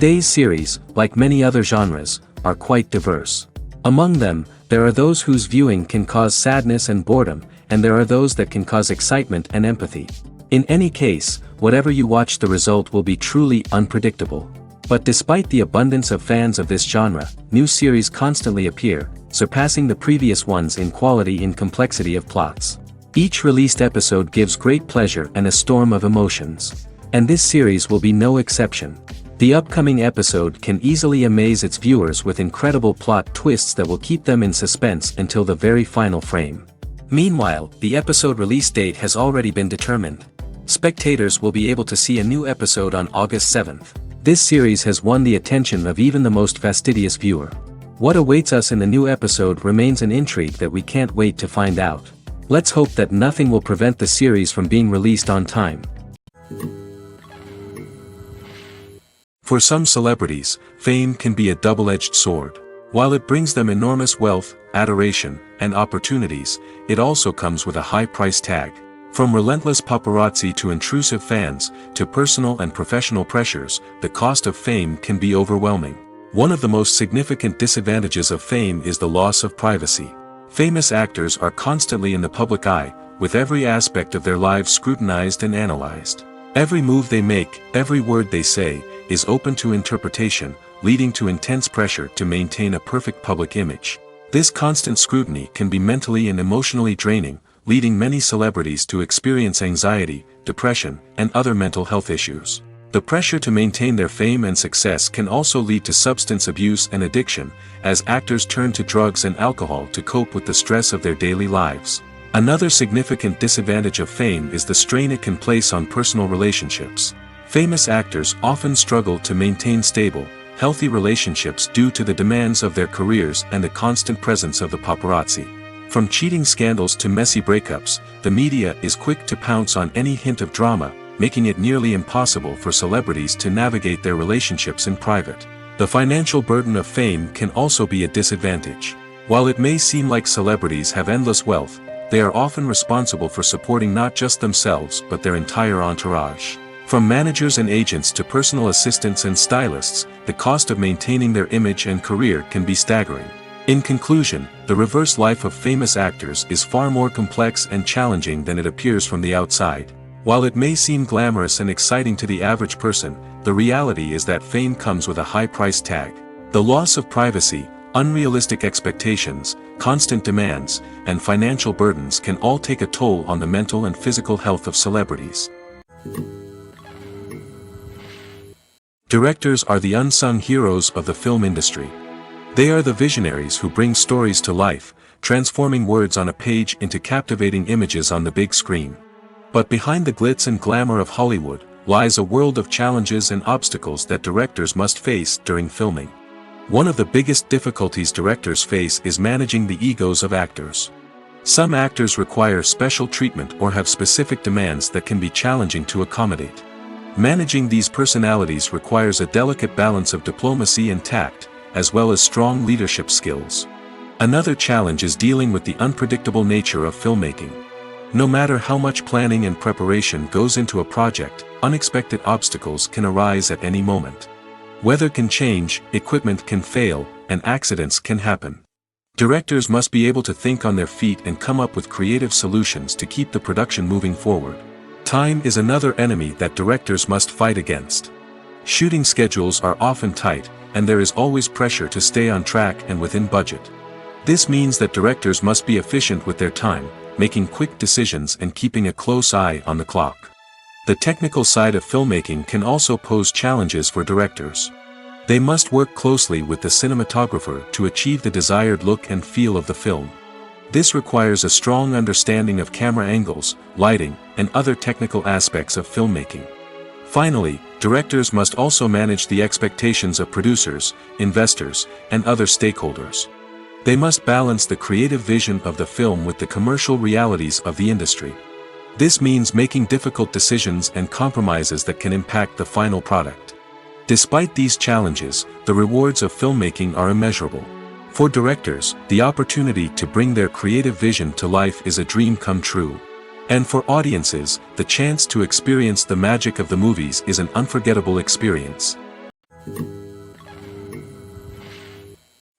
Today's series, like many other genres, are quite diverse. Among them, there are those whose viewing can cause sadness and boredom, and there are those that can cause excitement and empathy. In any case, whatever you watch, the result will be truly unpredictable. But despite the abundance of fans of this genre, new series constantly appear, surpassing the previous ones in quality and complexity of plots. Each released episode gives great pleasure and a storm of emotions. And this series will be no exception. The upcoming episode can easily amaze its viewers with incredible plot twists that will keep them in suspense until the very final frame. Meanwhile, the episode release date has already been determined. Spectators will be able to see a new episode on August 7th. This series has won the attention of even the most fastidious viewer. What awaits us in the new episode remains an intrigue that we can't wait to find out. Let's hope that nothing will prevent the series from being released on time. For some celebrities, fame can be a double-edged sword. While it brings them enormous wealth, adoration, and opportunities, it also comes with a high price tag. From relentless paparazzi to intrusive fans, to personal and professional pressures, the cost of fame can be overwhelming. One of the most significant disadvantages of fame is the loss of privacy. Famous actors are constantly in the public eye, with every aspect of their lives scrutinized and analyzed. Every move they make, every word they say, is open to interpretation, leading to intense pressure to maintain a perfect public image. This constant scrutiny can be mentally and emotionally draining, leading many celebrities to experience anxiety, depression, and other mental health issues. The pressure to maintain their fame and success can also lead to substance abuse and addiction, as actors turn to drugs and alcohol to cope with the stress of their daily lives. Another significant disadvantage of fame is the strain it can place on personal relationships. Famous actors often struggle to maintain stable, healthy relationships due to the demands of their careers and the constant presence of the paparazzi. From cheating scandals to messy breakups, the media is quick to pounce on any hint of drama, making it nearly impossible for celebrities to navigate their relationships in private. The financial burden of fame can also be a disadvantage. While it may seem like celebrities have endless wealth, they are often responsible for supporting not just themselves but their entire entourage. From managers and agents to personal assistants and stylists, the cost of maintaining their image and career can be staggering. In conclusion, the reverse life of famous actors is far more complex and challenging than it appears from the outside. While it may seem glamorous and exciting to the average person, the reality is that fame comes with a high price tag. The loss of privacy, unrealistic expectations, constant demands, and financial burdens can all take a toll on the mental and physical health of celebrities. Directors are the unsung heroes of the film industry. They are the visionaries who bring stories to life, transforming words on a page into captivating images on the big screen. But behind the glitz and glamour of Hollywood, lies a world of challenges and obstacles that directors must face during filming. One of the biggest difficulties directors face is managing the egos of actors. Some actors require special treatment or have specific demands that can be challenging to accommodate. Managing these personalities requires a delicate balance of diplomacy and tact, as well as strong leadership skills. Another challenge is dealing with the unpredictable nature of filmmaking. No matter how much planning and preparation goes into a project, unexpected obstacles can arise at any moment. Weather can change, equipment can fail, and accidents can happen. Directors must be able to think on their feet and come up with creative solutions to keep the production moving forward. Time is another enemy that directors must fight against. Shooting schedules are often tight, and there is always pressure to stay on track and within budget. This means that directors must be efficient with their time, making quick decisions and keeping a close eye on the clock. The technical side of filmmaking can also pose challenges for directors. They must work closely with the cinematographer to achieve the desired look and feel of the film. This requires a strong understanding of camera angles, lighting, and other technical aspects of filmmaking. Finally, directors must also manage the expectations of producers, investors, and other stakeholders. They must balance the creative vision of the film with the commercial realities of the industry. This means making difficult decisions and compromises that can impact the final product. Despite these challenges, the rewards of filmmaking are immeasurable. For directors, the opportunity to bring their creative vision to life is a dream come true. And for audiences, the chance to experience the magic of the movies is an unforgettable experience.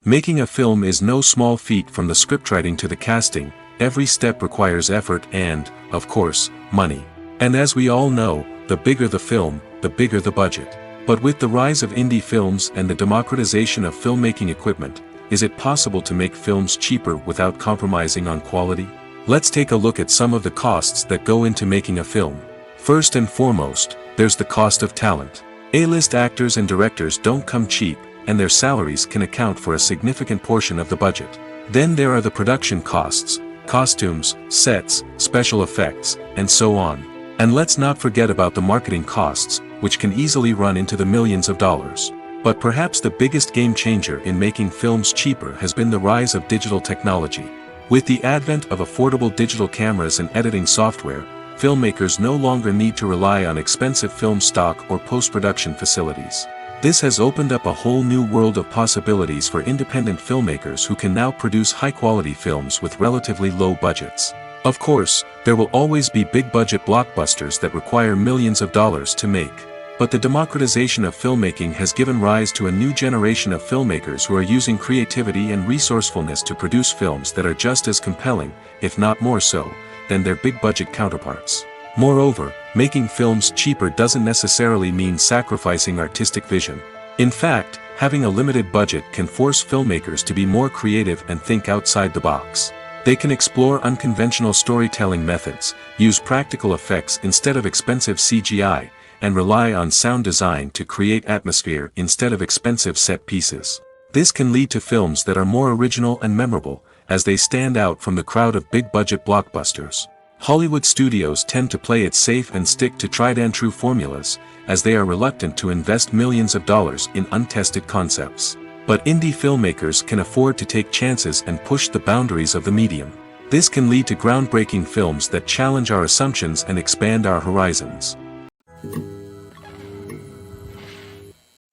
Making a film is no small feat. From the scriptwriting to the casting, every step requires effort and, of course, money. And as we all know, the bigger the film, the bigger the budget. But with the rise of indie films and the democratization of filmmaking equipment, is it possible to make films cheaper without compromising on quality? Let's take a look at some of the costs that go into making a film. First and foremost, there's the cost of talent. A-list actors and directors don't come cheap, and their salaries can account for a significant portion of the budget. Then there are the production costs, costumes, sets, special effects, and so on. And let's not forget about the marketing costs, which can easily run into the millions of dollars. But perhaps the biggest game changer in making films cheaper has been the rise of digital technology. With the advent of affordable digital cameras and editing software, filmmakers no longer need to rely on expensive film stock or post-production facilities. This has opened up a whole new world of possibilities for independent filmmakers who can now produce high-quality films with relatively low budgets. Of course, there will always be big-budget blockbusters that require millions of dollars to make. But the democratization of filmmaking has given rise to a new generation of filmmakers who are using creativity and resourcefulness to produce films that are just as compelling, if not more so, than their big-budget counterparts. Moreover, making films cheaper doesn't necessarily mean sacrificing artistic vision. In fact, having a limited budget can force filmmakers to be more creative and think outside the box. They can explore unconventional storytelling methods, use practical effects instead of expensive CGI, and rely on sound design to create atmosphere instead of expensive set pieces. This can lead to films that are more original and memorable, as they stand out from the crowd of big-budget blockbusters. Hollywood studios tend to play it safe and stick to tried-and-true formulas, as they are reluctant to invest millions of dollars in untested concepts. But indie filmmakers can afford to take chances and push the boundaries of the medium. This can lead to groundbreaking films that challenge our assumptions and expand our horizons.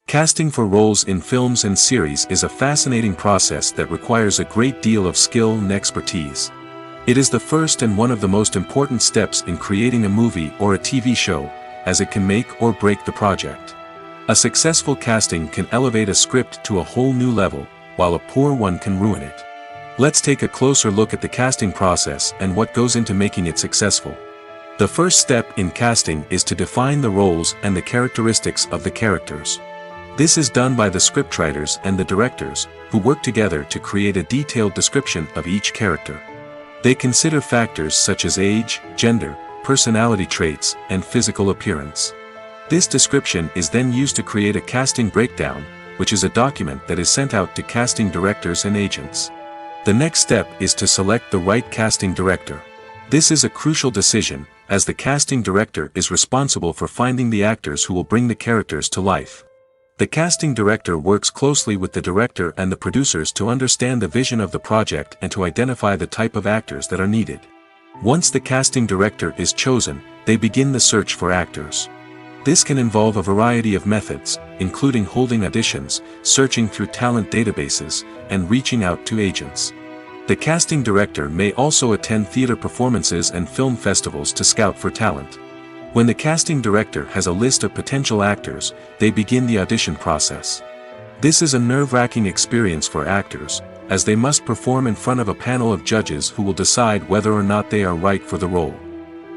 Casting for roles in films and series is a fascinating process that requires a great deal of skill and expertise. It is the first and one of the most important steps in creating a movie or a TV show, as it can make or break the project. A successful casting can elevate a script to a whole new level, while a poor one can ruin it. Let's take a closer look at the casting process and what goes into making it successful. The first step in casting is to define the roles and the characteristics of the characters. This is done by the scriptwriters and the directors, who work together to create a detailed description of each character. They consider factors such as age, gender, personality traits, and physical appearance. This description is then used to create a casting breakdown, which is a document that is sent out to casting directors and agents. The next step is to select the right casting director. This is a crucial decision, as the casting director is responsible for finding the actors who will bring the characters to life. The casting director works closely with the director and the producers to understand the vision of the project and to identify the type of actors that are needed. Once the casting director is chosen, they begin the search for actors. This can involve a variety of methods, including holding auditions, searching through talent databases, and reaching out to agents. The casting director may also attend theater performances and film festivals to scout for talent. When the casting director has a list of potential actors, they begin the audition process. This is a nerve-wracking experience for actors, as they must perform in front of a panel of judges who will decide whether or not they are right for the role.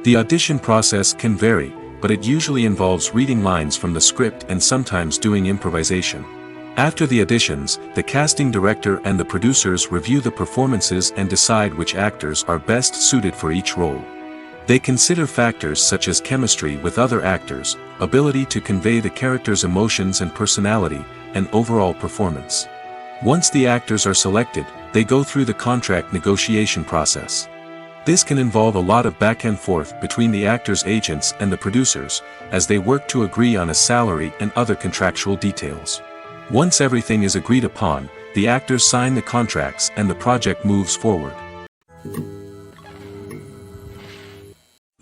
The audition process can vary, but it usually involves reading lines from the script and sometimes doing improvisation. After the auditions, the casting director and the producers review the performances and decide which actors are best suited for each role. They consider factors such as chemistry with other actors, ability to convey the character's emotions and personality, and overall performance. Once the actors are selected, they go through the contract negotiation process. This can involve a lot of back and forth between the actors' agents and the producers, as they work to agree on a salary and other contractual details. Once everything is agreed upon, the actors sign the contracts and the project moves forward.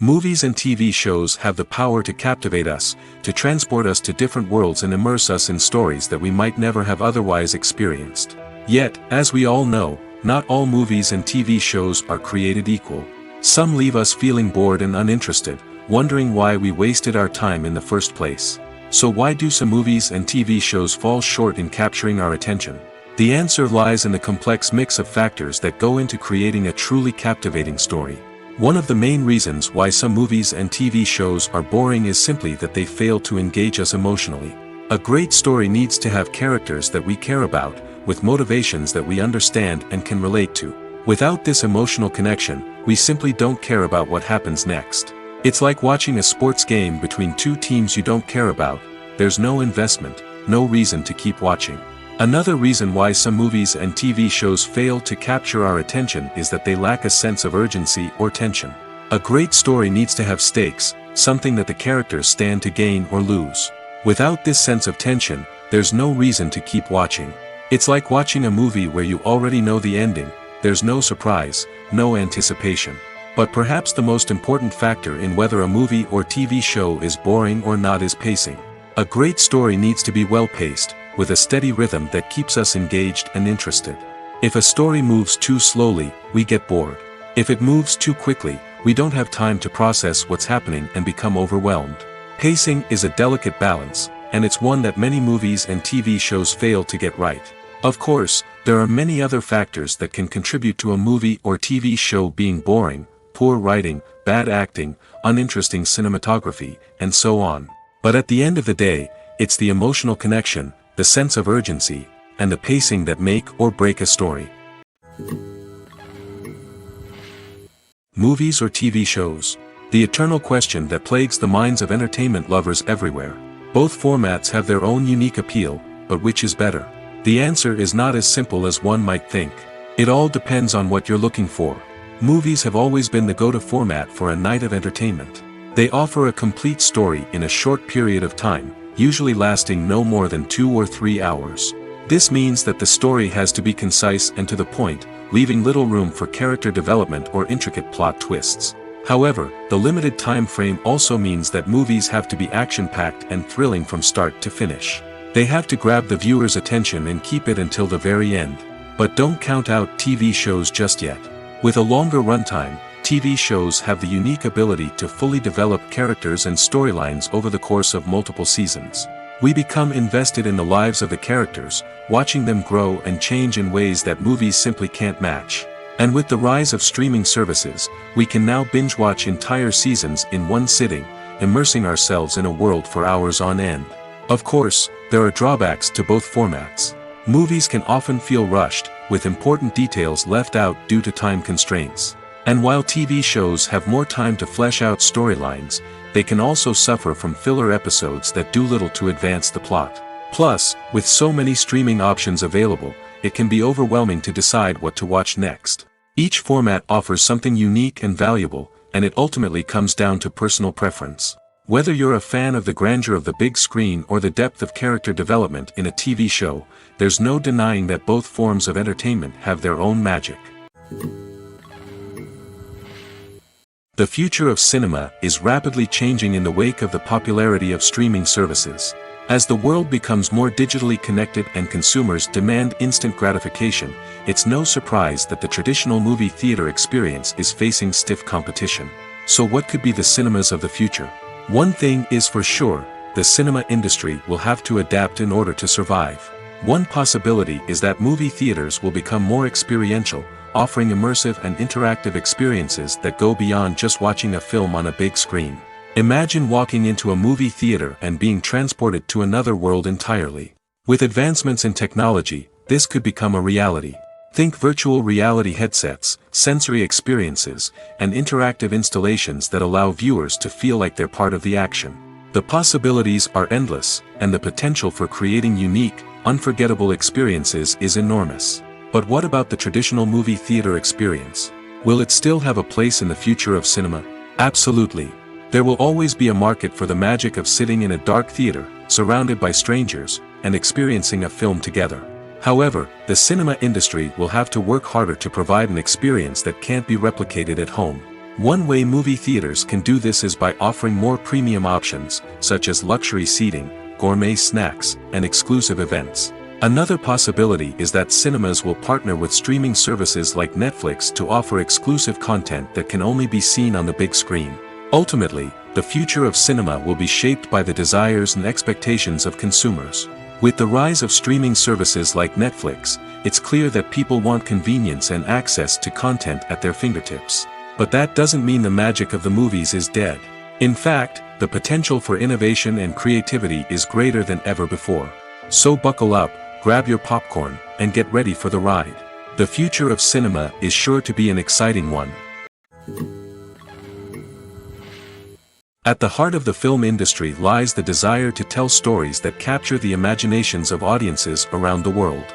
Movies and TV shows have the power to captivate us, to transport us to different worlds and immerse us in stories that we might never have otherwise experienced. Yet, as we all know, not all movies and TV shows are created equal. Some leave us feeling bored and uninterested, wondering why we wasted our time in the first place. So why do some movies and TV shows fall short in capturing our attention? The answer lies in the complex mix of factors that go into creating a truly captivating story. One of the main reasons why some movies and TV shows are boring is simply that they fail to engage us emotionally. A great story needs to have characters that we care about, with motivations that we understand and can relate to. Without this emotional connection, we simply don't care about what happens next. It's like watching a sports game between two teams you don't care about. There's no investment, no reason to keep watching. Another reason why some movies and TV shows fail to capture our attention is that they lack a sense of urgency or tension. A great story needs to have stakes, something that the characters stand to gain or lose. Without this sense of tension, there's no reason to keep watching. It's like watching a movie where you already know the ending. There's no surprise, no anticipation. But perhaps the most important factor in whether a movie or TV show is boring or not is pacing. A great story needs to be well-paced, with a steady rhythm that keeps us engaged and interested. If a story moves too slowly, we get bored. If it moves too quickly, we don't have time to process what's happening and become overwhelmed. Pacing is a delicate balance, and it's one that many movies and TV shows fail to get right. Of course, there are many other factors that can contribute to a movie or TV show being boring: poor writing, bad acting, uninteresting cinematography, and so on. But at the end of the day, it's the emotional connection, the sense of urgency, and the pacing that make or break a story. Movies or TV shows? The eternal question that plagues the minds of entertainment lovers everywhere. Both formats have their own unique appeal, but which is better? The answer is not as simple as one might think. It all depends on what you're looking for. Movies have always been the go-to format for a night of entertainment. They offer a complete story in a short period of time, usually lasting no more than 2 or 3 hours. This means that the story has to be concise and to the point, leaving little room for character development or intricate plot twists. However, the limited time frame also means that movies have to be action-packed and thrilling from start to finish. They have to grab the viewer's attention and keep it until the very end. But don't count out TV shows just yet. With a longer runtime, TV shows have the unique ability to fully develop characters and storylines over the course of multiple seasons. We become invested in the lives of the characters, watching them grow and change in ways that movies simply can't match. And with the rise of streaming services, we can now binge-watch entire seasons in one sitting, immersing ourselves in a world for hours on end. Of course, there are drawbacks to both formats. Movies can often feel rushed, with important details left out due to time constraints. And while TV shows have more time to flesh out storylines, they can also suffer from filler episodes that do little to advance the plot. Plus, with so many streaming options available, it can be overwhelming to decide what to watch next. Each format offers something unique and valuable, and it ultimately comes down to personal preference. Whether you're a fan of the grandeur of the big screen or the depth of character development in a TV show, there's no denying that both forms of entertainment have their own magic. The future of cinema is rapidly changing in the wake of the popularity of streaming services. As the world becomes more digitally connected and consumers demand instant gratification, it's no surprise that the traditional movie theater experience is facing stiff competition. So what could be the cinemas of the future? One thing is for sure, the cinema industry will have to adapt in order to survive. One possibility is that movie theaters will become more experiential, offering immersive and interactive experiences that go beyond just watching a film on a big screen. Imagine walking into a movie theater and being transported to another world entirely. With advancements in technology, this could become a reality. Think virtual reality headsets, sensory experiences, and interactive installations that allow viewers to feel like they're part of the action. The possibilities are endless, and the potential for creating unique, unforgettable experiences is enormous. But what about the traditional movie theater experience? Will it still have a place in the future of cinema? Absolutely. There will always be a market for the magic of sitting in a dark theater, surrounded by strangers, and experiencing a film together. However, the cinema industry will have to work harder to provide an experience that can't be replicated at home. One way movie theaters can do this is by offering more premium options, such as luxury seating, gourmet snacks, and exclusive events. Another possibility is that cinemas will partner with streaming services like Netflix to offer exclusive content that can only be seen on the big screen. Ultimately, the future of cinema will be shaped by the desires and expectations of consumers. With the rise of streaming services like Netflix, it's clear that people want convenience and access to content at their fingertips. But that doesn't mean the magic of the movies is dead. In fact, the potential for innovation and creativity is greater than ever before. So buckle up, grab your popcorn, and get ready for the ride. The future of cinema is sure to be an exciting one. At the heart of the film industry lies the desire to tell stories that capture the imaginations of audiences around the world.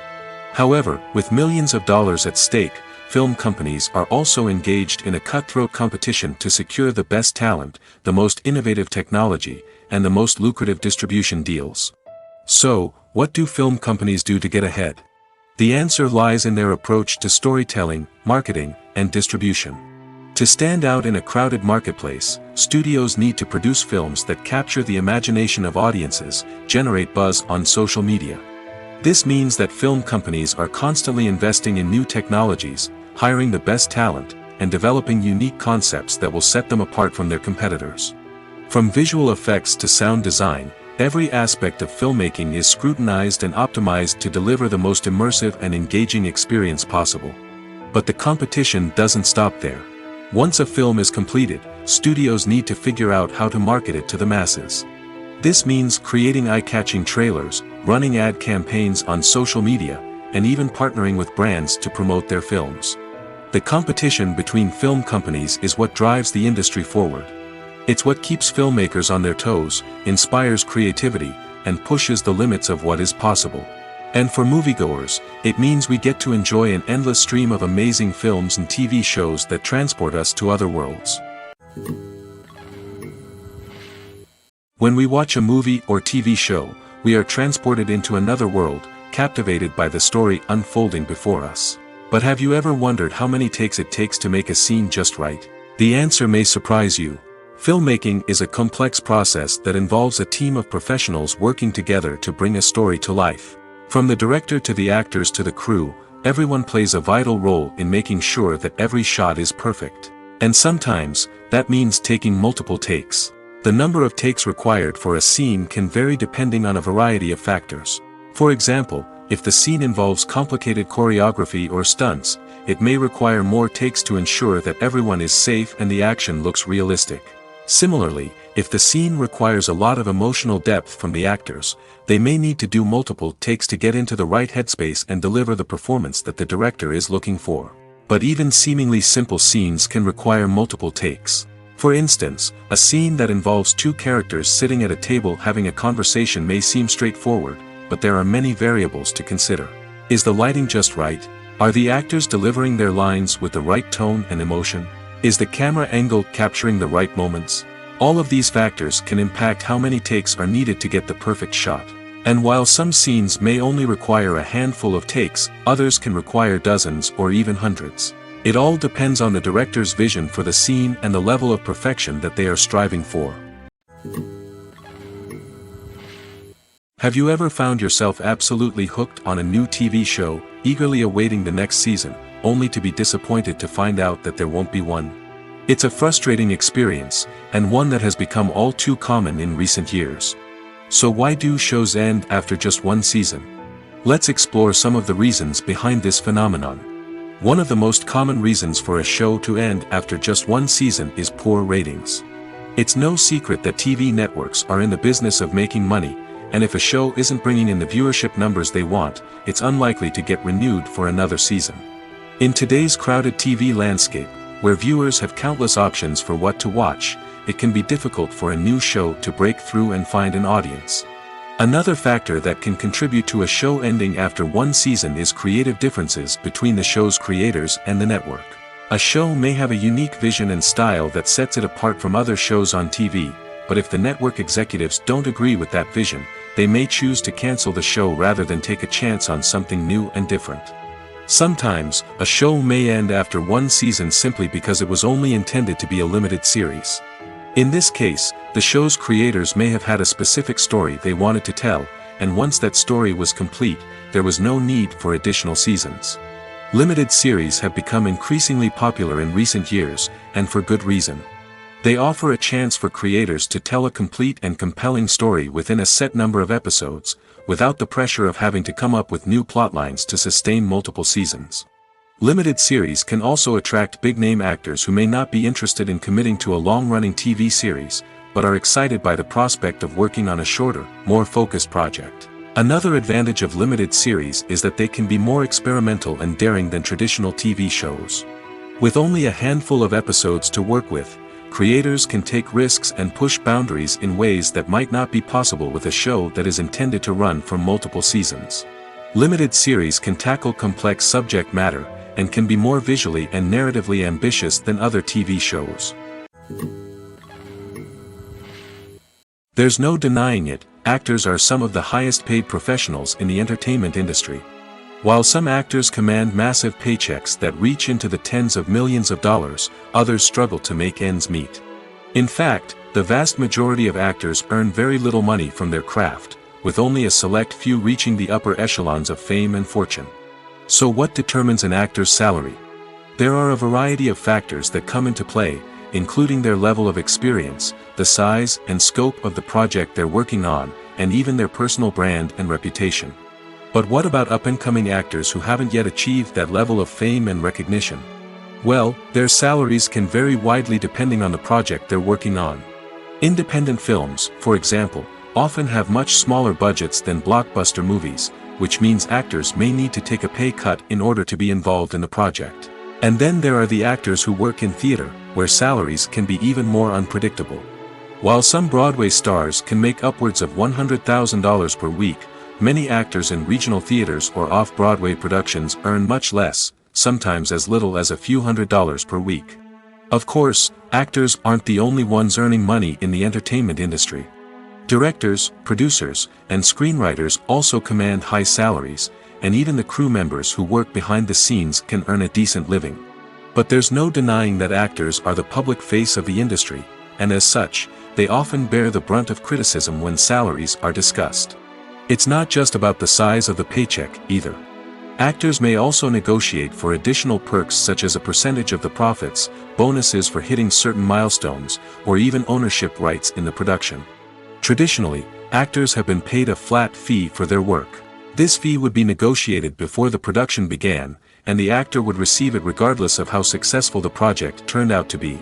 However, with millions of dollars at stake, film companies are also engaged in a cutthroat competition to secure the best talent, the most innovative technology, and the most lucrative distribution deals. So, what do film companies do to get ahead? The answer lies in their approach to storytelling, marketing, and distribution. To stand out in a crowded marketplace, studios need to produce films that capture the imagination of audiences, generate buzz on social media. This means that film companies are constantly investing in new technologies, hiring the best talent, and developing unique concepts that will set them apart from their competitors. From visual effects to sound design, every aspect of filmmaking is scrutinized and optimized to deliver the most immersive and engaging experience possible. But the competition doesn't stop there. Once a film is completed, studios need to figure out how to market it to the masses. This means creating eye-catching trailers, running ad campaigns on social media, and even partnering with brands to promote their films. The competition between film companies is what drives the industry forward. It's what keeps filmmakers on their toes, inspires creativity, and pushes the limits of what is possible. And for moviegoers, it means we get to enjoy an endless stream of amazing films and TV shows that transport us to other worlds. When we watch a movie or TV show, we are transported into another world, captivated by the story unfolding before us. But have you ever wondered how many takes it takes to make a scene just right? The answer may surprise you. Filmmaking is a complex process that involves a team of professionals working together to bring a story to life. From the director to the actors to the crew, everyone plays a vital role in making sure that every shot is perfect. And sometimes, that means taking multiple takes. The number of takes required for a scene can vary depending on a variety of factors. For example, if the scene involves complicated choreography or stunts, it may require more takes to ensure that everyone is safe and the action looks realistic. Similarly, if the scene requires a lot of emotional depth from the actors, they may need to do multiple takes to get into the right headspace and deliver the performance that the director is looking for. But even seemingly simple scenes can require multiple takes. For instance, a scene that involves two characters sitting at a table having a conversation may seem straightforward, but there are many variables to consider. Is the lighting just right? Are the actors delivering their lines with the right tone and emotion? Is the camera angle capturing the right moments? All of these factors can impact how many takes are needed to get the perfect shot. And while some scenes may only require a handful of takes, others can require dozens or even hundreds. It all depends on the director's vision for the scene and the level of perfection that they are striving for. Have you ever found yourself absolutely hooked on a new TV show, eagerly awaiting the next season, only to be disappointed to find out that there won't be one? It's a frustrating experience, and one that has become all too common in recent years. So why do shows end after just one season? Let's explore some of the reasons behind this phenomenon. One of the most common reasons for a show to end after just one season is poor ratings. It's no secret that TV networks are in the business of making money, and if a show isn't bringing in the viewership numbers they want, it's unlikely to get renewed for another season. In today's crowded TV landscape, where viewers have countless options for what to watch, it can be difficult for a new show to break through and find an audience. Another factor that can contribute to a show ending after one season is creative differences between the show's creators and the network. A show may have a unique vision and style that sets it apart from other shows on TV, but if the network executives don't agree with that vision, they may choose to cancel the show rather than take a chance on something new and different. Sometimes, a show may end after one season simply because it was only intended to be a limited series. In this case, the show's creators may have had a specific story they wanted to tell, and once that story was complete, there was no need for additional seasons. Limited series have become increasingly popular in recent years, and for good reason. They offer a chance for creators to tell a complete and compelling story within a set number of episodes, without the pressure of having to come up with new plotlines to sustain multiple seasons. Limited series can also attract big-name actors who may not be interested in committing to a long-running TV series, but are excited by the prospect of working on a shorter, more focused project. Another advantage of limited series is that they can be more experimental and daring than traditional TV shows. With only a handful of episodes to work with, creators can take risks and push boundaries in ways that might not be possible with a show that is intended to run for multiple seasons. Limited series can tackle complex subject matter, and can be more visually and narratively ambitious than other TV shows. There's no denying it, actors are some of the highest paid professionals in the entertainment industry. While some actors command massive paychecks that reach into the tens of millions of dollars, others struggle to make ends meet. In fact, the vast majority of actors earn very little money from their craft, with only a select few reaching the upper echelons of fame and fortune. So what determines an actor's salary? There are a variety of factors that come into play, including their level of experience, the size and scope of the project they're working on, and even their personal brand and reputation. But what about up-and-coming actors who haven't yet achieved that level of fame and recognition? Well, their salaries can vary widely depending on the project they're working on. Independent films, for example, often have much smaller budgets than blockbuster movies, which means actors may need to take a pay cut in order to be involved in the project. And then there are the actors who work in theater, where salaries can be even more unpredictable. While some Broadway stars can make upwards of $100,000 per week, many actors in regional theaters or off-Broadway productions earn much less, sometimes as little as a few $100s per week. Of course, actors aren't the only ones earning money in the entertainment industry. Directors, producers, and screenwriters also command high salaries, and even the crew members who work behind the scenes can earn a decent living. But there's no denying that actors are the public face of the industry, and as such, they often bear the brunt of criticism when salaries are discussed. It's not just about the size of the paycheck, either. Actors may also negotiate for additional perks such as a percentage of the profits, bonuses for hitting certain milestones, or even ownership rights in the production. Traditionally, actors have been paid a flat fee for their work. This fee would be negotiated before the production began, and the actor would receive it regardless of how successful the project turned out to be.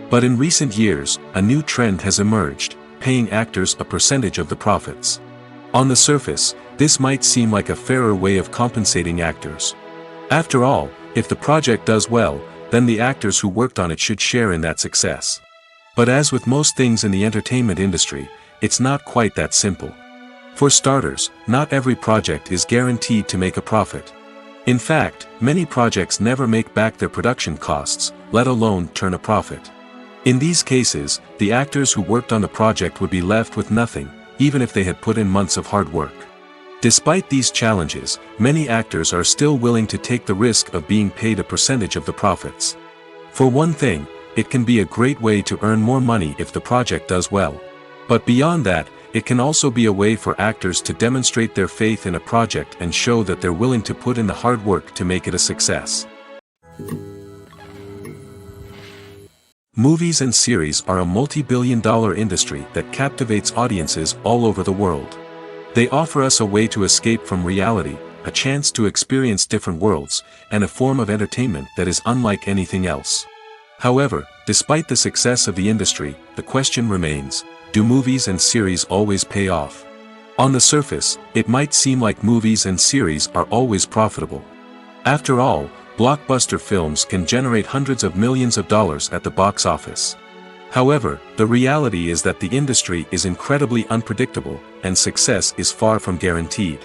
But in recent years, a new trend has emerged, paying actors a percentage of the profits. On the surface, this might seem like a fairer way of compensating actors. After all, if the project does well, then the actors who worked on it should share in that success. But as with most things in the entertainment industry, it's not quite that simple. For starters, not every project is guaranteed to make a profit. In fact, many projects never make back their production costs, let alone turn a profit. In these cases, the actors who worked on the project would be left with nothing, even if they had put in months of hard work. Despite these challenges, many actors are still willing to take the risk of being paid a percentage of the profits. For one thing, it can be a great way to earn more money if the project does well. But beyond that, it can also be a way for actors to demonstrate their faith in a project and show that they're willing to put in the hard work to make it a success. Movies and series are a multi-billion-dollar industry that captivates audiences all over the world. They offer us a way to escape from reality, a chance to experience different worlds, and a form of entertainment that is unlike anything else. However, despite the success of the industry, the question remains: do movies and series always pay off? On the surface, it might seem like movies and series are always profitable. After all, blockbuster films can generate hundreds of millions of dollars at the box office. However, the reality is that the industry is incredibly unpredictable, and success is far from guaranteed.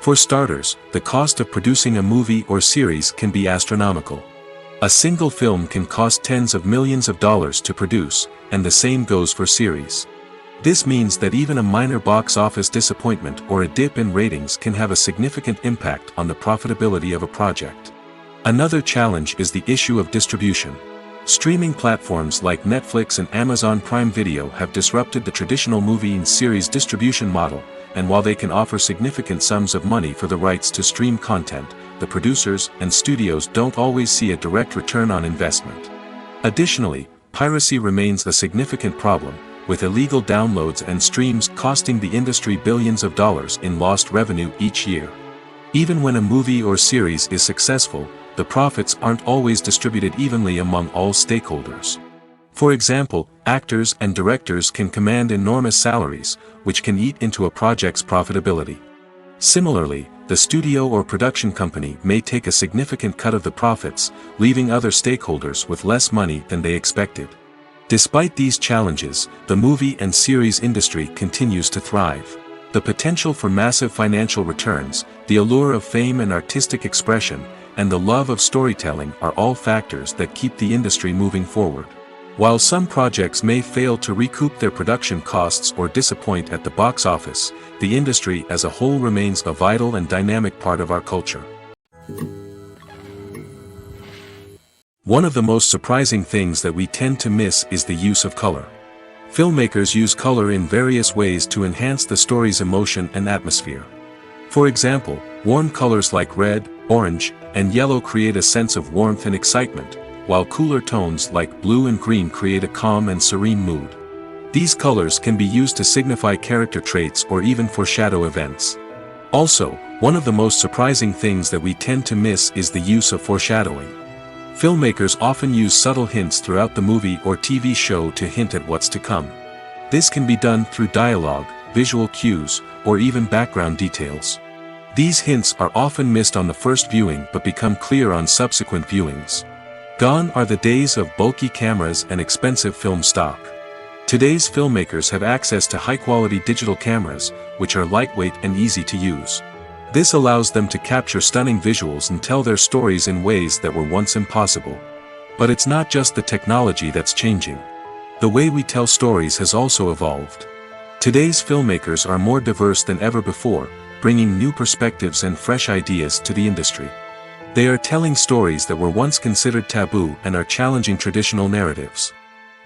For starters, the cost of producing a movie or series can be astronomical. A single film can cost tens of millions of dollars to produce, and the same goes for series. This means that even a minor box office disappointment or a dip in ratings can have a significant impact on the profitability of a project. Another challenge is the issue of distribution. Streaming platforms like Netflix and Amazon Prime Video have disrupted the traditional movie and series distribution model, and while they can offer significant sums of money for the rights to stream content, the producers and studios don't always see a direct return on investment. Additionally, piracy remains a significant problem, with illegal downloads and streams costing the industry billions of dollars in lost revenue each year. Even when a movie or series is successful, the profits aren't always distributed evenly among all stakeholders. For example, actors and directors can command enormous salaries, which can eat into a project's profitability. Similarly, the studio or production company may take a significant cut of the profits, leaving other stakeholders with less money than they expected. Despite these challenges, the movie and series industry continues to thrive. The potential for massive financial returns, the allure of fame and artistic expression, and the love of storytelling are all factors that keep the industry moving forward. While some projects may fail to recoup their production costs or disappoint at the box office, the industry as a whole remains a vital and dynamic part of our culture. One of the most surprising things that we tend to miss is the use of color. Filmmakers use color in various ways to enhance the story's emotion and atmosphere. For example, warm colors like red, orange, and yellow create a sense of warmth and excitement, while cooler tones like blue and green create a calm and serene mood. These colors can be used to signify character traits or even foreshadow events. Also, one of the most surprising things that we tend to miss is the use of foreshadowing. Filmmakers often use subtle hints throughout the movie or TV show to hint at what's to come. This can be done through dialogue, visual cues, or even background details. These hints are often missed on the first viewing but become clear on subsequent viewings. Gone are the days of bulky cameras and expensive film stock. Today's filmmakers have access to high-quality digital cameras, which are lightweight and easy to use. This allows them to capture stunning visuals and tell their stories in ways that were once impossible. But it's not just the technology that's changing. The way we tell stories has also evolved. Today's filmmakers are more diverse than ever before, bringing new perspectives and fresh ideas to the industry. They are telling stories that were once considered taboo and are challenging traditional narratives.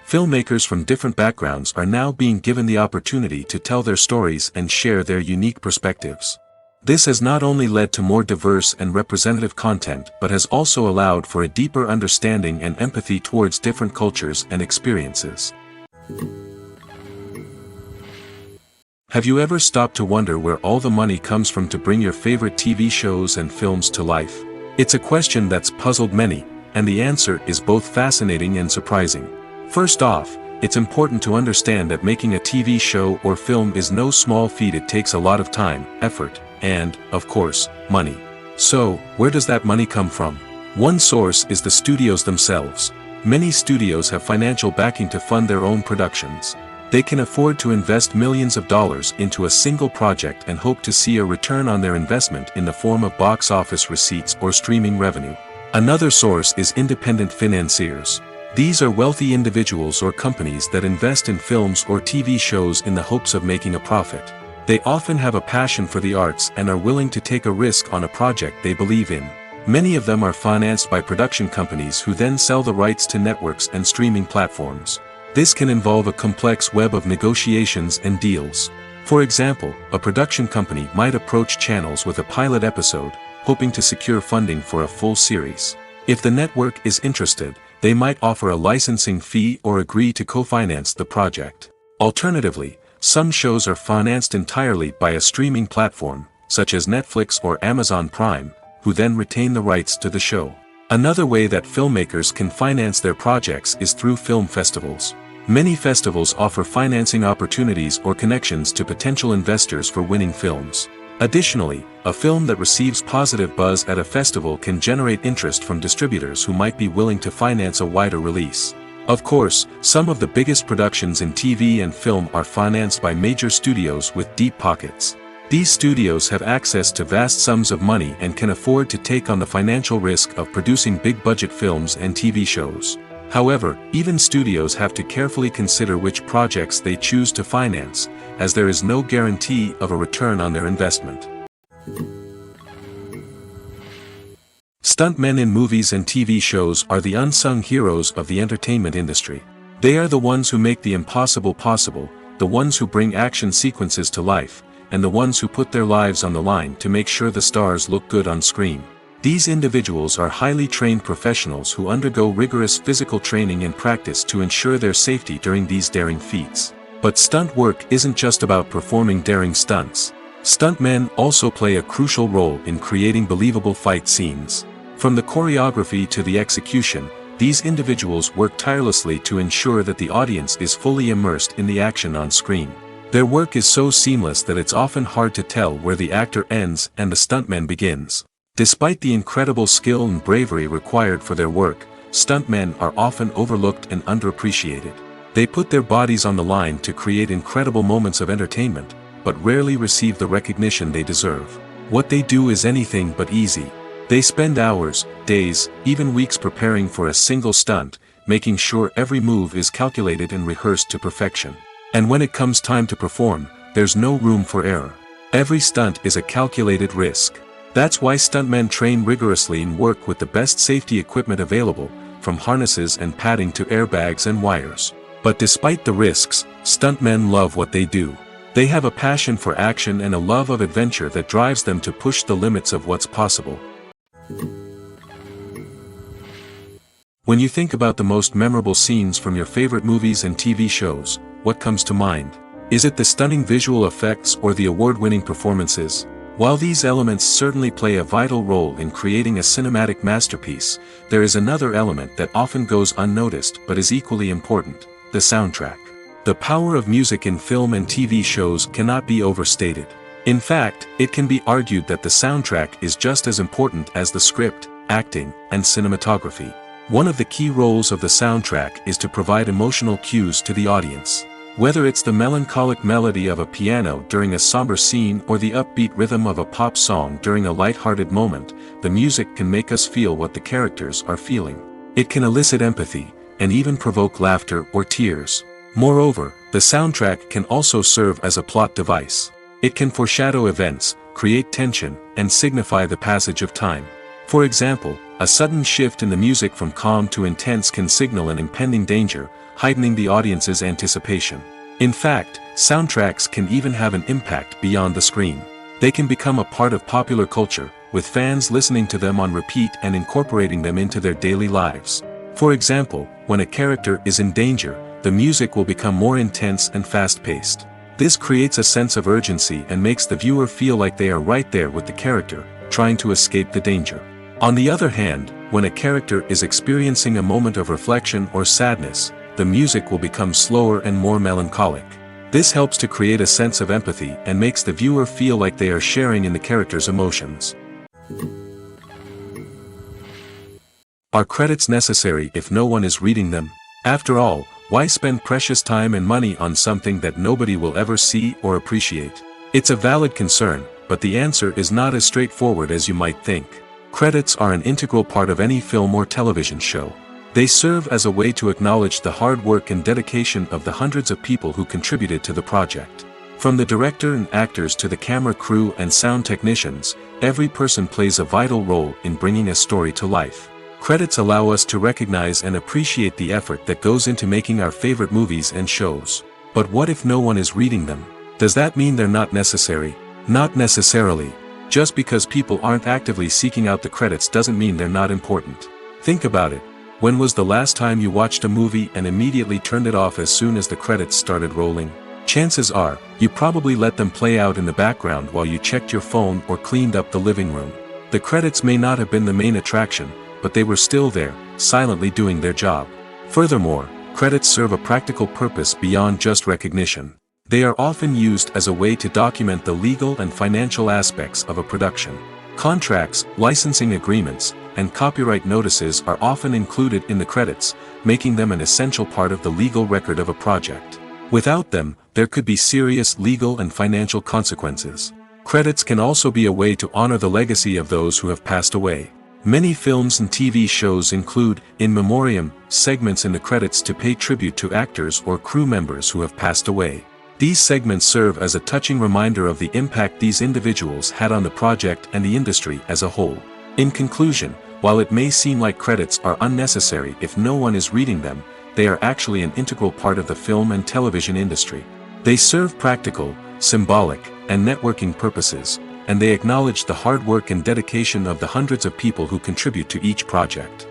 Filmmakers from different backgrounds are now being given the opportunity to tell their stories and share their unique perspectives. This has not only led to more diverse and representative content but has also allowed for a deeper understanding and empathy towards different cultures and experiences. Have you ever stopped to wonder where all the money comes from to bring your favorite TV shows and films to life? It's a question that's puzzled many, and the answer is both fascinating and surprising. First off, it's important to understand that making a TV show or film is no small feat. It takes a lot of time, effort, and, of course, money. So, where does that money come from? One source is the studios themselves. Many studios have financial backing to fund their own productions. They can afford to invest millions of dollars into a single project and hope to see a return on their investment in the form of box office receipts or streaming revenue. Another source is independent financiers. These are wealthy individuals or companies that invest in films or TV shows in the hopes of making a profit. They often have a passion for the arts and are willing to take a risk on a project they believe in. Many of them are financed by production companies who then sell the rights to networks and streaming platforms. This can involve a complex web of negotiations and deals. For example, a production company might approach channels with a pilot episode, hoping to secure funding for a full series. If the network is interested, they might offer a licensing fee or agree to co-finance the project. Alternatively, some shows are financed entirely by a streaming platform, such as Netflix or Amazon Prime, who then retain the rights to the show. Another way that filmmakers can finance their projects is through film festivals. Many festivals offer financing opportunities or connections to potential investors for winning films. Additionally, a film that receives positive buzz at a festival can generate interest from distributors who might be willing to finance a wider release. Of course, some of the biggest productions in TV and film are financed by major studios with deep pockets. These studios have access to vast sums of money and can afford to take on the financial risk of producing big-budget films and TV shows. However, even studios have to carefully consider which projects they choose to finance, as there is no guarantee of a return on their investment. Stuntmen in movies and TV shows are the unsung heroes of the entertainment industry. They are the ones who make the impossible possible, the ones who bring action sequences to life, and the ones who put their lives on the line to make sure the stars look good on screen. These individuals are highly trained professionals who undergo rigorous physical training and practice to ensure their safety during these daring feats. But stunt work isn't just about performing daring stunts. Stuntmen also play a crucial role in creating believable fight scenes. From the choreography to the execution, these individuals work tirelessly to ensure that the audience is fully immersed in the action on screen. Their work is so seamless that it's often hard to tell where the actor ends and the stuntman begins. Despite the incredible skill and bravery required for their work, stuntmen are often overlooked and underappreciated. They put their bodies on the line to create incredible moments of entertainment, but rarely receive the recognition they deserve. What they do is anything but easy. They spend hours, days, even weeks preparing for a single stunt, making sure every move is calculated and rehearsed to perfection. And when it comes time to perform, there's no room for error. Every stunt is a calculated risk. That's why stuntmen train rigorously and work with the best safety equipment available, from harnesses and padding to airbags and wires. But despite the risks, stuntmen love what they do. They have a passion for action and a love of adventure that drives them to push the limits of what's possible. When you think about the most memorable scenes from your favorite movies and TV shows, what comes to mind? Is it the stunning visual effects or the award-winning performances? While these elements certainly play a vital role in creating a cinematic masterpiece, there is another element that often goes unnoticed but is equally important: the soundtrack. The power of music in film and TV shows cannot be overstated. In fact, it can be argued that the soundtrack is just as important as the script, acting, and cinematography. One of the key roles of the soundtrack is to provide emotional cues to the audience. Whether it's the melancholic melody of a piano during a somber scene or the upbeat rhythm of a pop song during a light-hearted moment, the music can make us feel what the characters are feeling. It can elicit empathy, and even provoke laughter or tears. Moreover, the soundtrack can also serve as a plot device. It can foreshadow events, create tension, and signify the passage of time. For example, a sudden shift in the music from calm to intense can signal an impending danger, heightening the audience's anticipation. In fact, soundtracks can even have an impact beyond the screen. They can become a part of popular culture, with fans listening to them on repeat and incorporating them into their daily lives. For example, when a character is in danger, the music will become more intense and fast-paced. This creates a sense of urgency and makes the viewer feel like they are right there with the character, trying to escape the danger. On the other hand, when a character is experiencing a moment of reflection or sadness, the music will become slower and more melancholic. This helps to create a sense of empathy and makes the viewer feel like they are sharing in the character's emotions. Are credits necessary if no one is reading them? After all, why spend precious time and money on something that nobody will ever see or appreciate? It's a valid concern, but the answer is not as straightforward as you might think. Credits are an integral part of any film or television show. They serve as a way to acknowledge the hard work and dedication of the hundreds of people who contributed to the project. From the director and actors to the camera crew and sound technicians, every person plays a vital role in bringing a story to life. Credits allow us to recognize and appreciate the effort that goes into making our favorite movies and shows. But what if no one is reading them? Does that mean they're not necessary? Not necessarily. Just because people aren't actively seeking out the credits doesn't mean they're not important. Think about it. When was the last time you watched a movie and immediately turned it off as soon as the credits started rolling? Chances are, you probably let them play out in the background while you checked your phone or cleaned up the living room. The credits may not have been the main attraction, but they were still there, silently doing their job. Furthermore, credits serve a practical purpose beyond just recognition. They are often used as a way to document the legal and financial aspects of a production. Contracts, licensing agreements, and copyright notices are often included in the credits, making them an essential part of the legal record of a project. Without them, there could be serious legal and financial consequences. Credits can also be a way to honor the legacy of those who have passed away. Many films and TV shows include, in memoriam, segments in the credits to pay tribute to actors or crew members who have passed away. These segments serve as a touching reminder of the impact these individuals had on the project and the industry as a whole. In conclusion, while it may seem like credits are unnecessary if no one is reading them, they are actually an integral part of the film and television industry. They serve practical, symbolic, and networking purposes, and they acknowledge the hard work and dedication of the hundreds of people who contribute to each project.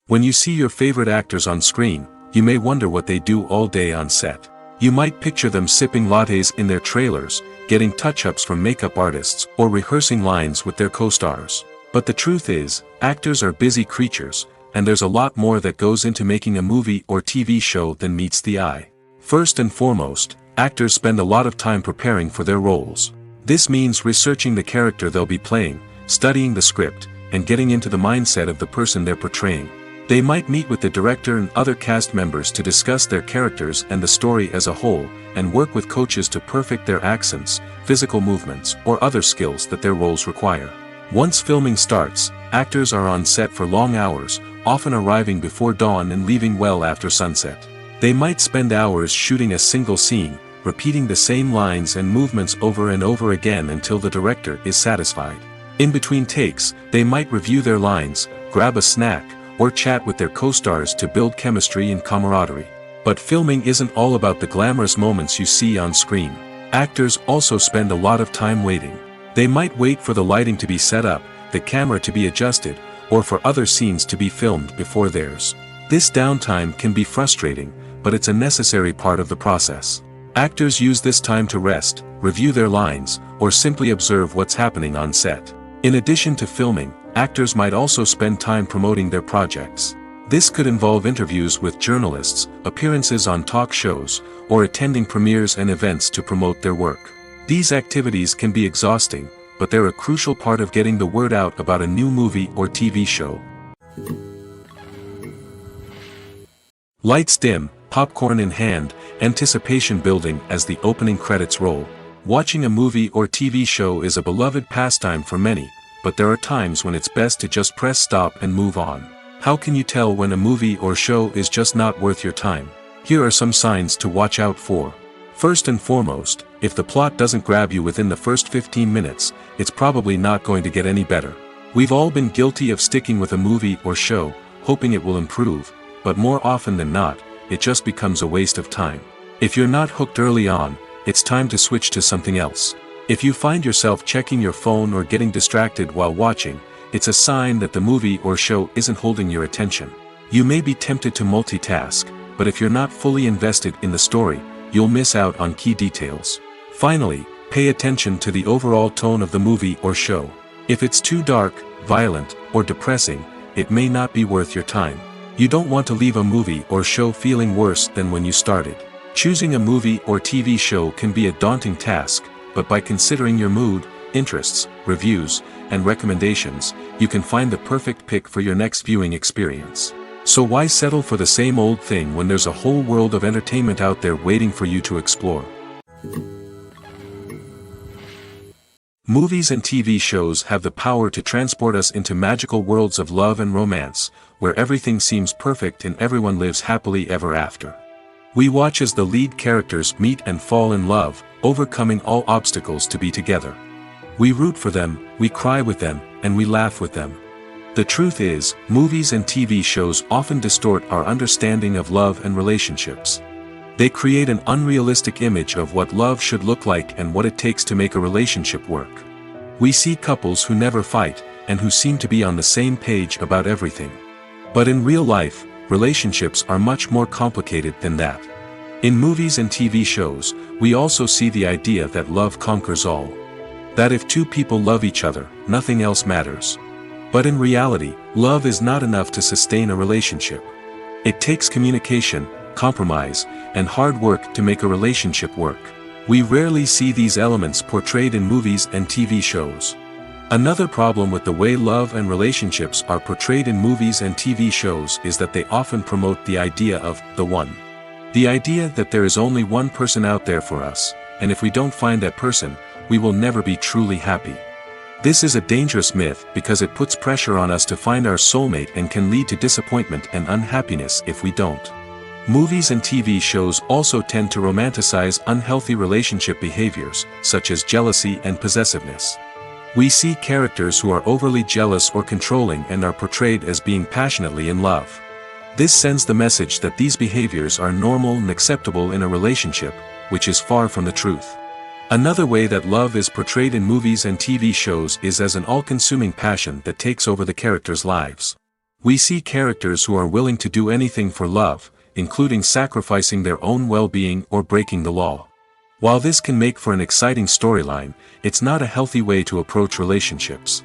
When you see your favorite actors on screen, you may wonder what they do all day on set. You might picture them sipping lattes in their trailers, getting touch-ups from makeup artists, or rehearsing lines with their co-stars. But the truth is, actors are busy creatures, and there's a lot more that goes into making a movie or TV show than meets the eye. First and foremost, actors spend a lot of time preparing for their roles. This means researching the character they'll be playing, studying the script, and getting into the mindset of the person they're portraying. They might meet with the director and other cast members to discuss their characters and the story as a whole, and work with coaches to perfect their accents, physical movements, or other skills that their roles require. Once filming starts, actors are on set for long hours, often arriving before dawn and leaving well after sunset. They might spend hours shooting a single scene, repeating the same lines and movements over and over again until the director is satisfied. In between takes, they might review their lines, grab a snack, or chat with their co-stars to build chemistry and camaraderie. But filming isn't all about the glamorous moments you see on screen. Actors also spend a lot of time waiting. They might wait for the lighting to be set up, the camera to be adjusted, or for other scenes to be filmed before theirs. This downtime can be frustrating, but it's a necessary part of the process. Actors use this time to rest, review their lines, or simply observe what's happening on set. In addition to filming, actors might also spend time promoting their projects. This could involve interviews with journalists, appearances on talk shows, or attending premieres and events to promote their work. These activities can be exhausting, but they're a crucial part of getting the word out about a new movie or TV show. Lights dim, popcorn in hand, anticipation building as the opening credits roll. Watching a movie or TV show is a beloved pastime for many, but there are times when it's best to just press stop and move on. How can you tell when a movie or show is just not worth your time? Here are some signs to watch out for. First and foremost, if the plot doesn't grab you within the first 15 minutes, it's probably not going to get any better. We've all been guilty of sticking with a movie or show, hoping it will improve, but more often than not, it just becomes a waste of time. If you're not hooked early on, it's time to switch to something else. If you find yourself checking your phone or getting distracted while watching, it's a sign that the movie or show isn't holding your attention. You may be tempted to multitask, but if you're not fully invested in the story, you'll miss out on key details. Finally, pay attention to the overall tone of the movie or show. If it's too dark, violent, or depressing, it may not be worth your time. You don't want to leave a movie or show feeling worse than when you started. Choosing a movie or TV show can be a daunting task, but by considering your mood, interests, reviews, and recommendations, you can find the perfect pick for your next viewing experience. So why settle for the same old thing when there's a whole world of entertainment out there waiting for you to explore? Movies and TV shows have the power to transport us into magical worlds of love and romance, where everything seems perfect and everyone lives happily ever after. We watch as the lead characters meet and fall in love, overcoming all obstacles to be together. We root for them, we cry with them, and we laugh with them. The truth is, movies and TV shows often distort our understanding of love and relationships. They create an unrealistic image of what love should look like and what it takes to make a relationship work. We see couples who never fight, and who seem to be on the same page about everything. But in real life, relationships are much more complicated than that. In movies and TV shows, we also see the idea that love conquers all. That if two people love each other, nothing else matters. But in reality, love is not enough to sustain a relationship. It takes communication, compromise, and hard work to make a relationship work. We rarely see these elements portrayed in movies and TV shows. Another problem with the way love and relationships are portrayed in movies and TV shows is that they often promote the idea of the one. The idea that there is only one person out there for us, and if we don't find that person, we will never be truly happy. This is a dangerous myth because it puts pressure on us to find our soulmate and can lead to disappointment and unhappiness if we don't. Movies and TV shows also tend to romanticize unhealthy relationship behaviors, such as jealousy and possessiveness. We see characters who are overly jealous or controlling and are portrayed as being passionately in love. This sends the message that these behaviors are normal and acceptable in a relationship, which is far from the truth. Another way that love is portrayed in movies and TV shows is as an all-consuming passion that takes over the characters' lives. We see characters who are willing to do anything for love, including sacrificing their own well-being or breaking the law. While this can make for an exciting storyline, it's not a healthy way to approach relationships.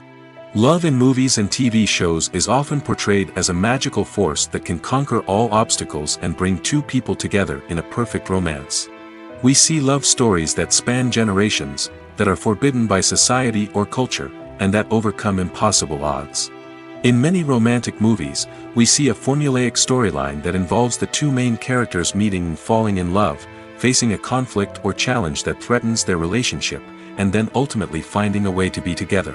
Love in movies and TV shows is often portrayed as a magical force that can conquer all obstacles and bring two people together in a perfect romance. We see love stories that span generations, that are forbidden by society or culture, and that overcome impossible odds. In many romantic movies, we see a formulaic storyline that involves the two main characters meeting and falling in love, facing a conflict or challenge that threatens their relationship, and then ultimately finding a way to be together.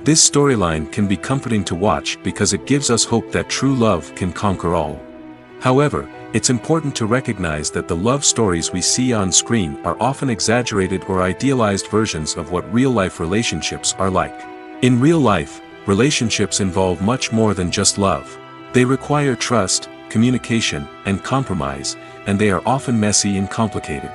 This storyline can be comforting to watch because it gives us hope that true love can conquer all. However, it's important to recognize that the love stories we see on screen are often exaggerated or idealized versions of what real-life relationships are like. In real life, relationships involve much more than just love. They require trust, communication, and compromise, and they are often messy and complicated.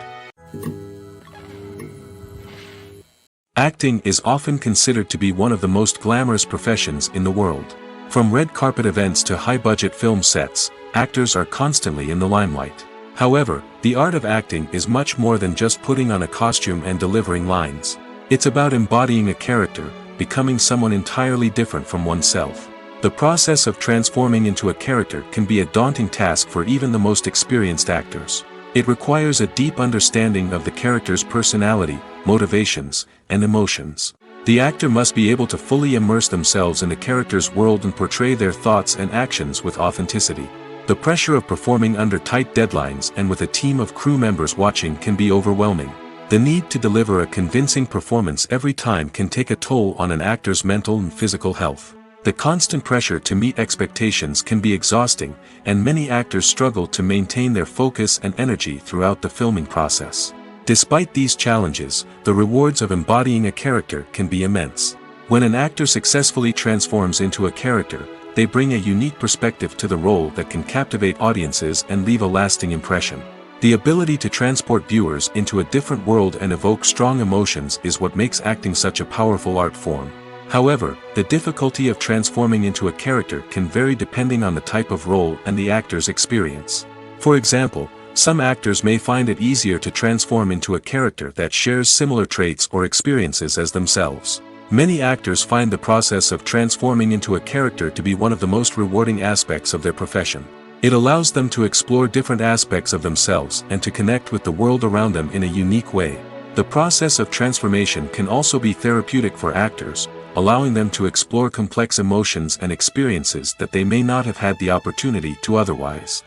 Acting is often considered to be one of the most glamorous professions in the world. From red carpet events to high-budget film sets, actors are constantly in the limelight. However, the art of acting is much more than just putting on a costume and delivering lines. It's about embodying a character, becoming someone entirely different from oneself. The process of transforming into a character can be a daunting task for even the most experienced actors. It requires a deep understanding of the character's personality, motivations, and emotions. The actor must be able to fully immerse themselves in the character's world and portray their thoughts and actions with authenticity. The pressure of performing under tight deadlines and with a team of crew members watching can be overwhelming. The need to deliver a convincing performance every time can take a toll on an actor's mental and physical health. The constant pressure to meet expectations can be exhausting, and many actors struggle to maintain their focus and energy throughout the filming process. Despite these challenges, the rewards of embodying a character can be immense. When an actor successfully transforms into a character, they bring a unique perspective to the role that can captivate audiences and leave a lasting impression. The ability to transport viewers into a different world and evoke strong emotions is what makes acting such a powerful art form. However, the difficulty of transforming into a character can vary depending on the type of role and the actor's experience. For example, some actors may find it easier to transform into a character that shares similar traits or experiences as themselves. Many actors find the process of transforming into a character to be one of the most rewarding aspects of their profession. It allows them to explore different aspects of themselves and to connect with the world around them in a unique way. The process of transformation can also be therapeutic for actors, allowing them to explore complex emotions and experiences that they may not have had the opportunity to otherwise.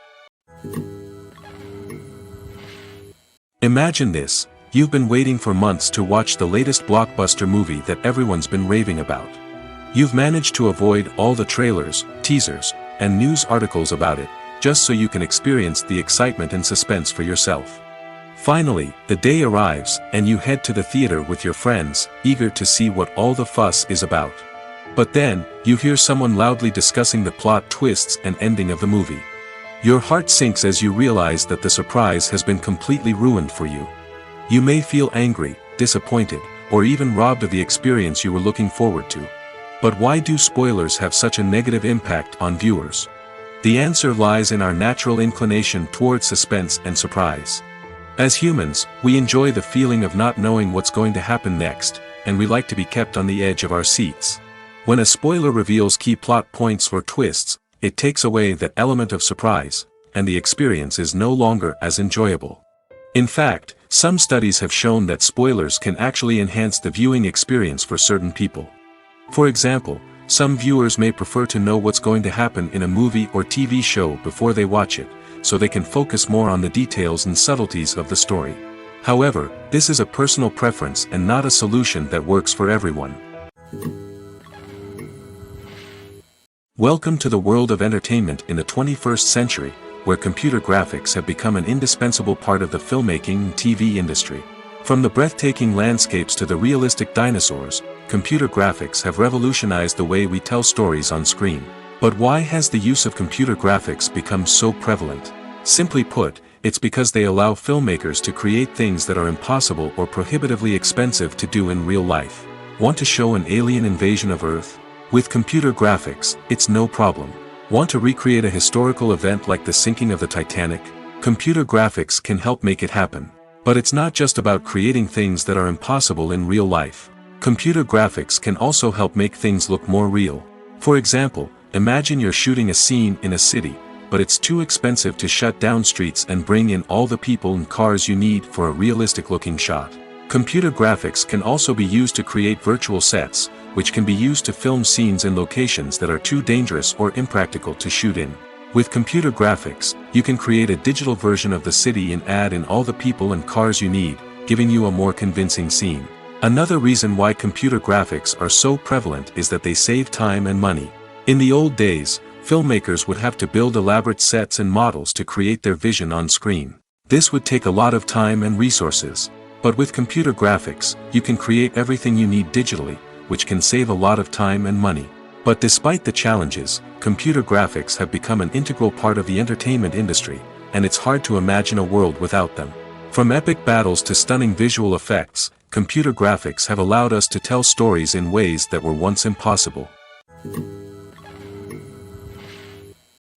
Imagine this: you've been waiting for months to watch the latest blockbuster movie that everyone's been raving about. You've managed to avoid all the trailers, teasers, and news articles about it, just so you can experience the excitement and suspense for yourself. Finally, the day arrives, and you head to the theater with your friends, eager to see what all the fuss is about. But then, you hear someone loudly discussing the plot twists and ending of the movie. Your heart sinks as you realize that the surprise has been completely ruined for you. You may feel angry, disappointed, or even robbed of the experience you were looking forward to. But why do spoilers have such a negative impact on viewers? The answer lies in our natural inclination toward suspense and surprise. As humans, we enjoy the feeling of not knowing what's going to happen next, and we like to be kept on the edge of our seats. When a spoiler reveals key plot points or twists, it takes away that element of surprise, and the experience is no longer as enjoyable. In fact, some studies have shown that spoilers can actually enhance the viewing experience for certain people. For example, some viewers may prefer to know what's going to happen in a movie or TV show before they watch it, so they can focus more on the details and subtleties of the story. However, this is a personal preference and not a solution that works for everyone. Welcome to the world of entertainment in the 21st century, where computer graphics have become an indispensable part of the filmmaking and TV industry. From the breathtaking landscapes to the realistic dinosaurs, computer graphics have revolutionized the way we tell stories on screen. But why has the use of computer graphics become so prevalent? Simply put, it's because they allow filmmakers to create things that are impossible or prohibitively expensive to do in real life. Want to show an alien invasion of Earth? With computer graphics, it's no problem. Want to recreate a historical event like the sinking of the Titanic? Computer graphics can help make it happen. But it's not just about creating things that are impossible in real life. Computer graphics can also help make things look more real. For example, imagine you're shooting a scene in a city, but it's too expensive to shut down streets and bring in all the people and cars you need for a realistic-looking shot. Computer graphics can also be used to create virtual sets, which can be used to film scenes in locations that are too dangerous or impractical to shoot in. With computer graphics, you can create a digital version of the city and add in all the people and cars you need, giving you a more convincing scene. Another reason why computer graphics are so prevalent is that they save time and money. In the old days, filmmakers would have to build elaborate sets and models to create their vision on screen. This would take a lot of time and resources. But with computer graphics, you can create everything you need digitally, which can save a lot of time and money. But despite the challenges, computer graphics have become an integral part of the entertainment industry, and it's hard to imagine a world without them. From epic battles to stunning visual effects, computer graphics have allowed us to tell stories in ways that were once impossible.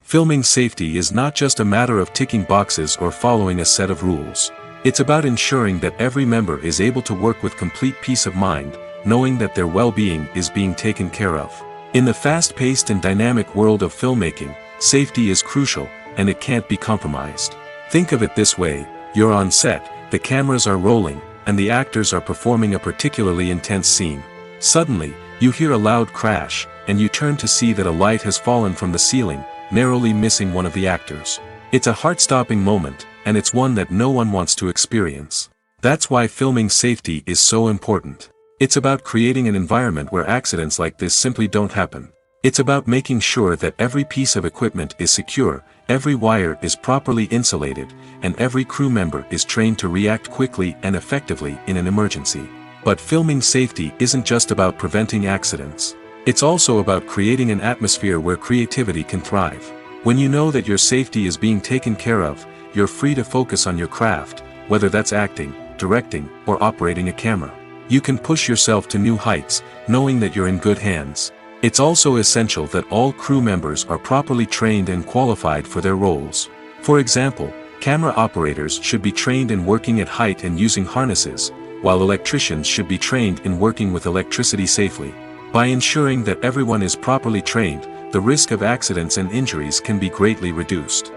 Filming safety is not just a matter of ticking boxes or following a set of rules. It's about ensuring that every member is able to work with complete peace of mind, knowing that their well-being is being taken care of. In the fast-paced and dynamic world of filmmaking, safety is crucial, and it can't be compromised. Think of it this way: you're on set, the cameras are rolling, and the actors are performing a particularly intense scene. Suddenly, you hear a loud crash, and you turn to see that a light has fallen from the ceiling, narrowly missing one of the actors. It's a heart-stopping moment, and it's one that no one wants to experience. That's why filming safety is so important. It's about creating an environment where accidents like this simply don't happen. It's about making sure that every piece of equipment is secure, every wire is properly insulated, and every crew member is trained to react quickly and effectively in an emergency. But filming safety isn't just about preventing accidents. It's also about creating an atmosphere where creativity can thrive. When you know that your safety is being taken care of, you're free to focus on your craft, whether that's acting, directing, or operating a camera. You can push yourself to new heights, knowing that you're in good hands. It's also essential that all crew members are properly trained and qualified for their roles. For example, camera operators should be trained in working at height and using harnesses, while electricians should be trained in working with electricity safely. By ensuring that everyone is properly trained, the risk of accidents and injuries can be greatly reduced.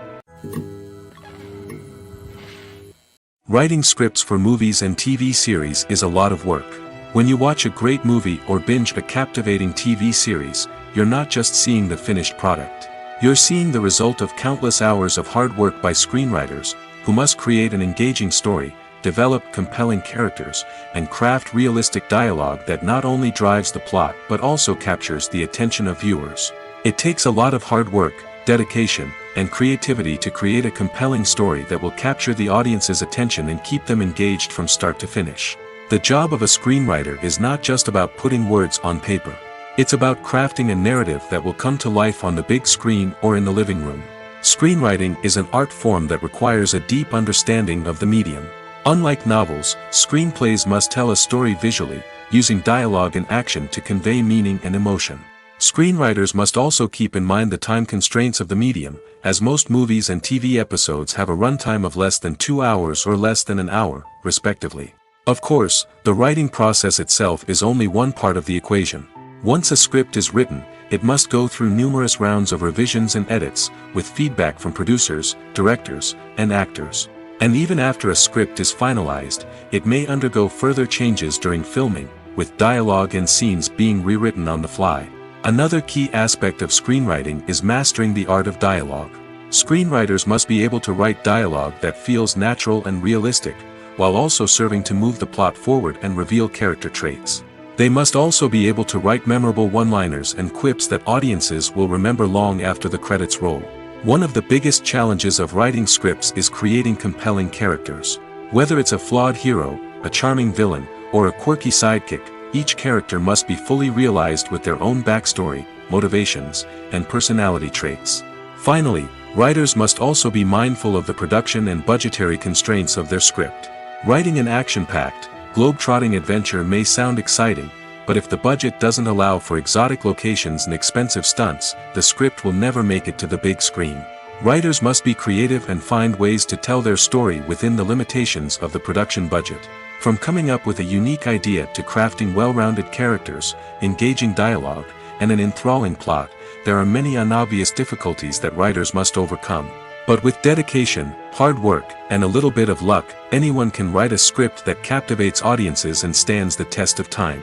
Writing scripts for movies and TV series is a lot of work. When you watch a great movie or binge a captivating TV series, you're not just seeing the finished product. You're seeing the result of countless hours of hard work by screenwriters, who must create an engaging story, develop compelling characters, and craft realistic dialogue that not only drives the plot but also captures the attention of viewers. It takes a lot of hard work, dedication, and creativity to create a compelling story that will capture the audience's attention and keep them engaged from start to finish. The job of a screenwriter is not just about putting words on paper. It's about crafting a narrative that will come to life on the big screen or in the living room. Screenwriting is an art form that requires a deep understanding of the medium. Unlike novels, screenplays must tell a story visually, using dialogue and action to convey meaning and emotion. Screenwriters must also keep in mind the time constraints of the medium, as most movies and TV episodes have a runtime of less than 2 hours or less than an hour, respectively. Of course, the writing process itself is only one part of the equation. Once a script is written, it must go through numerous rounds of revisions and edits, with feedback from producers, directors, and actors. And even after a script is finalized, it may undergo further changes during filming, with dialogue and scenes being rewritten on the fly. Another key aspect of screenwriting is mastering the art of dialogue. Screenwriters must be able to write dialogue that feels natural and realistic, while also serving to move the plot forward and reveal character traits. They must also be able to write memorable one-liners and quips that audiences will remember long after the credits roll. One of the biggest challenges of writing scripts is creating compelling characters. Whether it's a flawed hero, a charming villain, or a quirky sidekick, each character must be fully realized with their own backstory, motivations, and personality traits. Finally, writers must also be mindful of the production and budgetary constraints of their script. Writing an action-packed, globe-trotting adventure may sound exciting, but if the budget doesn't allow for exotic locations and expensive stunts, the script will never make it to the big screen. Writers must be creative and find ways to tell their story within the limitations of the production budget. From coming up with a unique idea to crafting well-rounded characters, engaging dialogue, and an enthralling plot, there are many unobvious difficulties that writers must overcome. But with dedication, hard work, and a little bit of luck, anyone can write a script that captivates audiences and stands the test of time.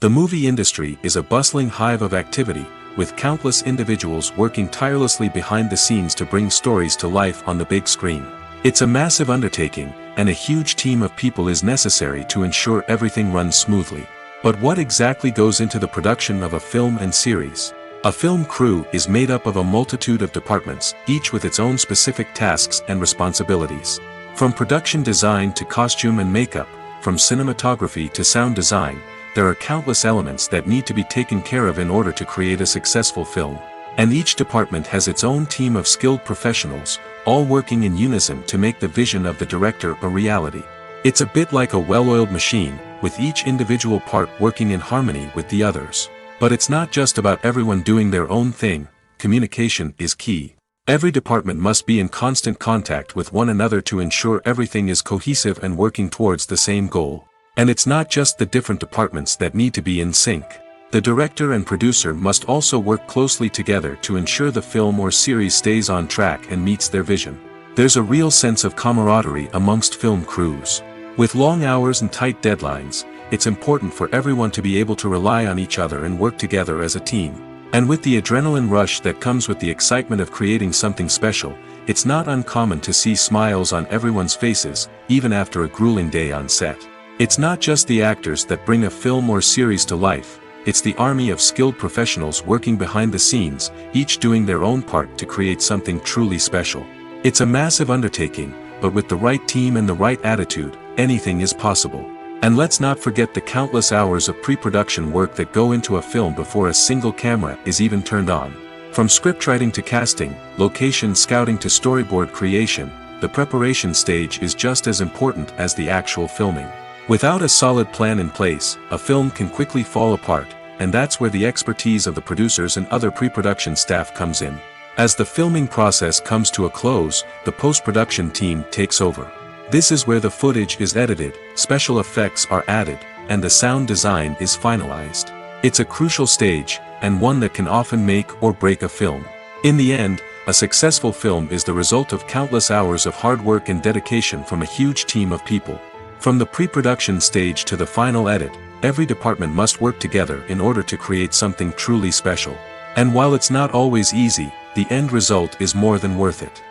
The movie industry is a bustling hive of activity, with countless individuals working tirelessly behind the scenes to bring stories to life on the big screen. It's a massive undertaking, and a huge team of people is necessary to ensure everything runs smoothly. But what exactly goes into the production of a film and series? A film crew is made up of a multitude of departments, each with its own specific tasks and responsibilities. From production design to costume and makeup, from cinematography to sound design, there are countless elements that need to be taken care of in order to create a successful film. And each department has its own team of skilled professionals, all working in unison to make the vision of the director a reality. It's a bit like a well-oiled machine, with each individual part working in harmony with the others. But it's not just about everyone doing their own thing. Communication is key. Every department must be in constant contact with one another to ensure everything is cohesive and working towards the same goal. And it's not just the different departments that need to be in sync. The director and producer must also work closely together to ensure the film or series stays on track and meets their vision. There's a real sense of camaraderie amongst film crews. With long hours and tight deadlines, it's important for everyone to be able to rely on each other and work together as a team. And with the adrenaline rush that comes with the excitement of creating something special, it's not uncommon to see smiles on everyone's faces, even after a grueling day on set. It's not just the actors that bring a film or series to life, it's the army of skilled professionals working behind the scenes, each doing their own part to create something truly special. It's a massive undertaking, but with the right team and the right attitude, anything is possible. And let's not forget the countless hours of pre-production work that go into a film before a single camera is even turned on. From scriptwriting to casting, location scouting to storyboard creation, the preparation stage is just as important as the actual filming. Without a solid plan in place, a film can quickly fall apart, and that's where the expertise of the producers and other pre-production staff comes in. As the filming process comes to a close, the post-production team takes over. This is where the footage is edited, special effects are added, and the sound design is finalized. It's a crucial stage, and one that can often make or break a film. In the end, a successful film is the result of countless hours of hard work and dedication from a huge team of people. From the pre-production stage to the final edit, every department must work together in order to create something truly special. And while it's not always easy, the end result is more than worth it.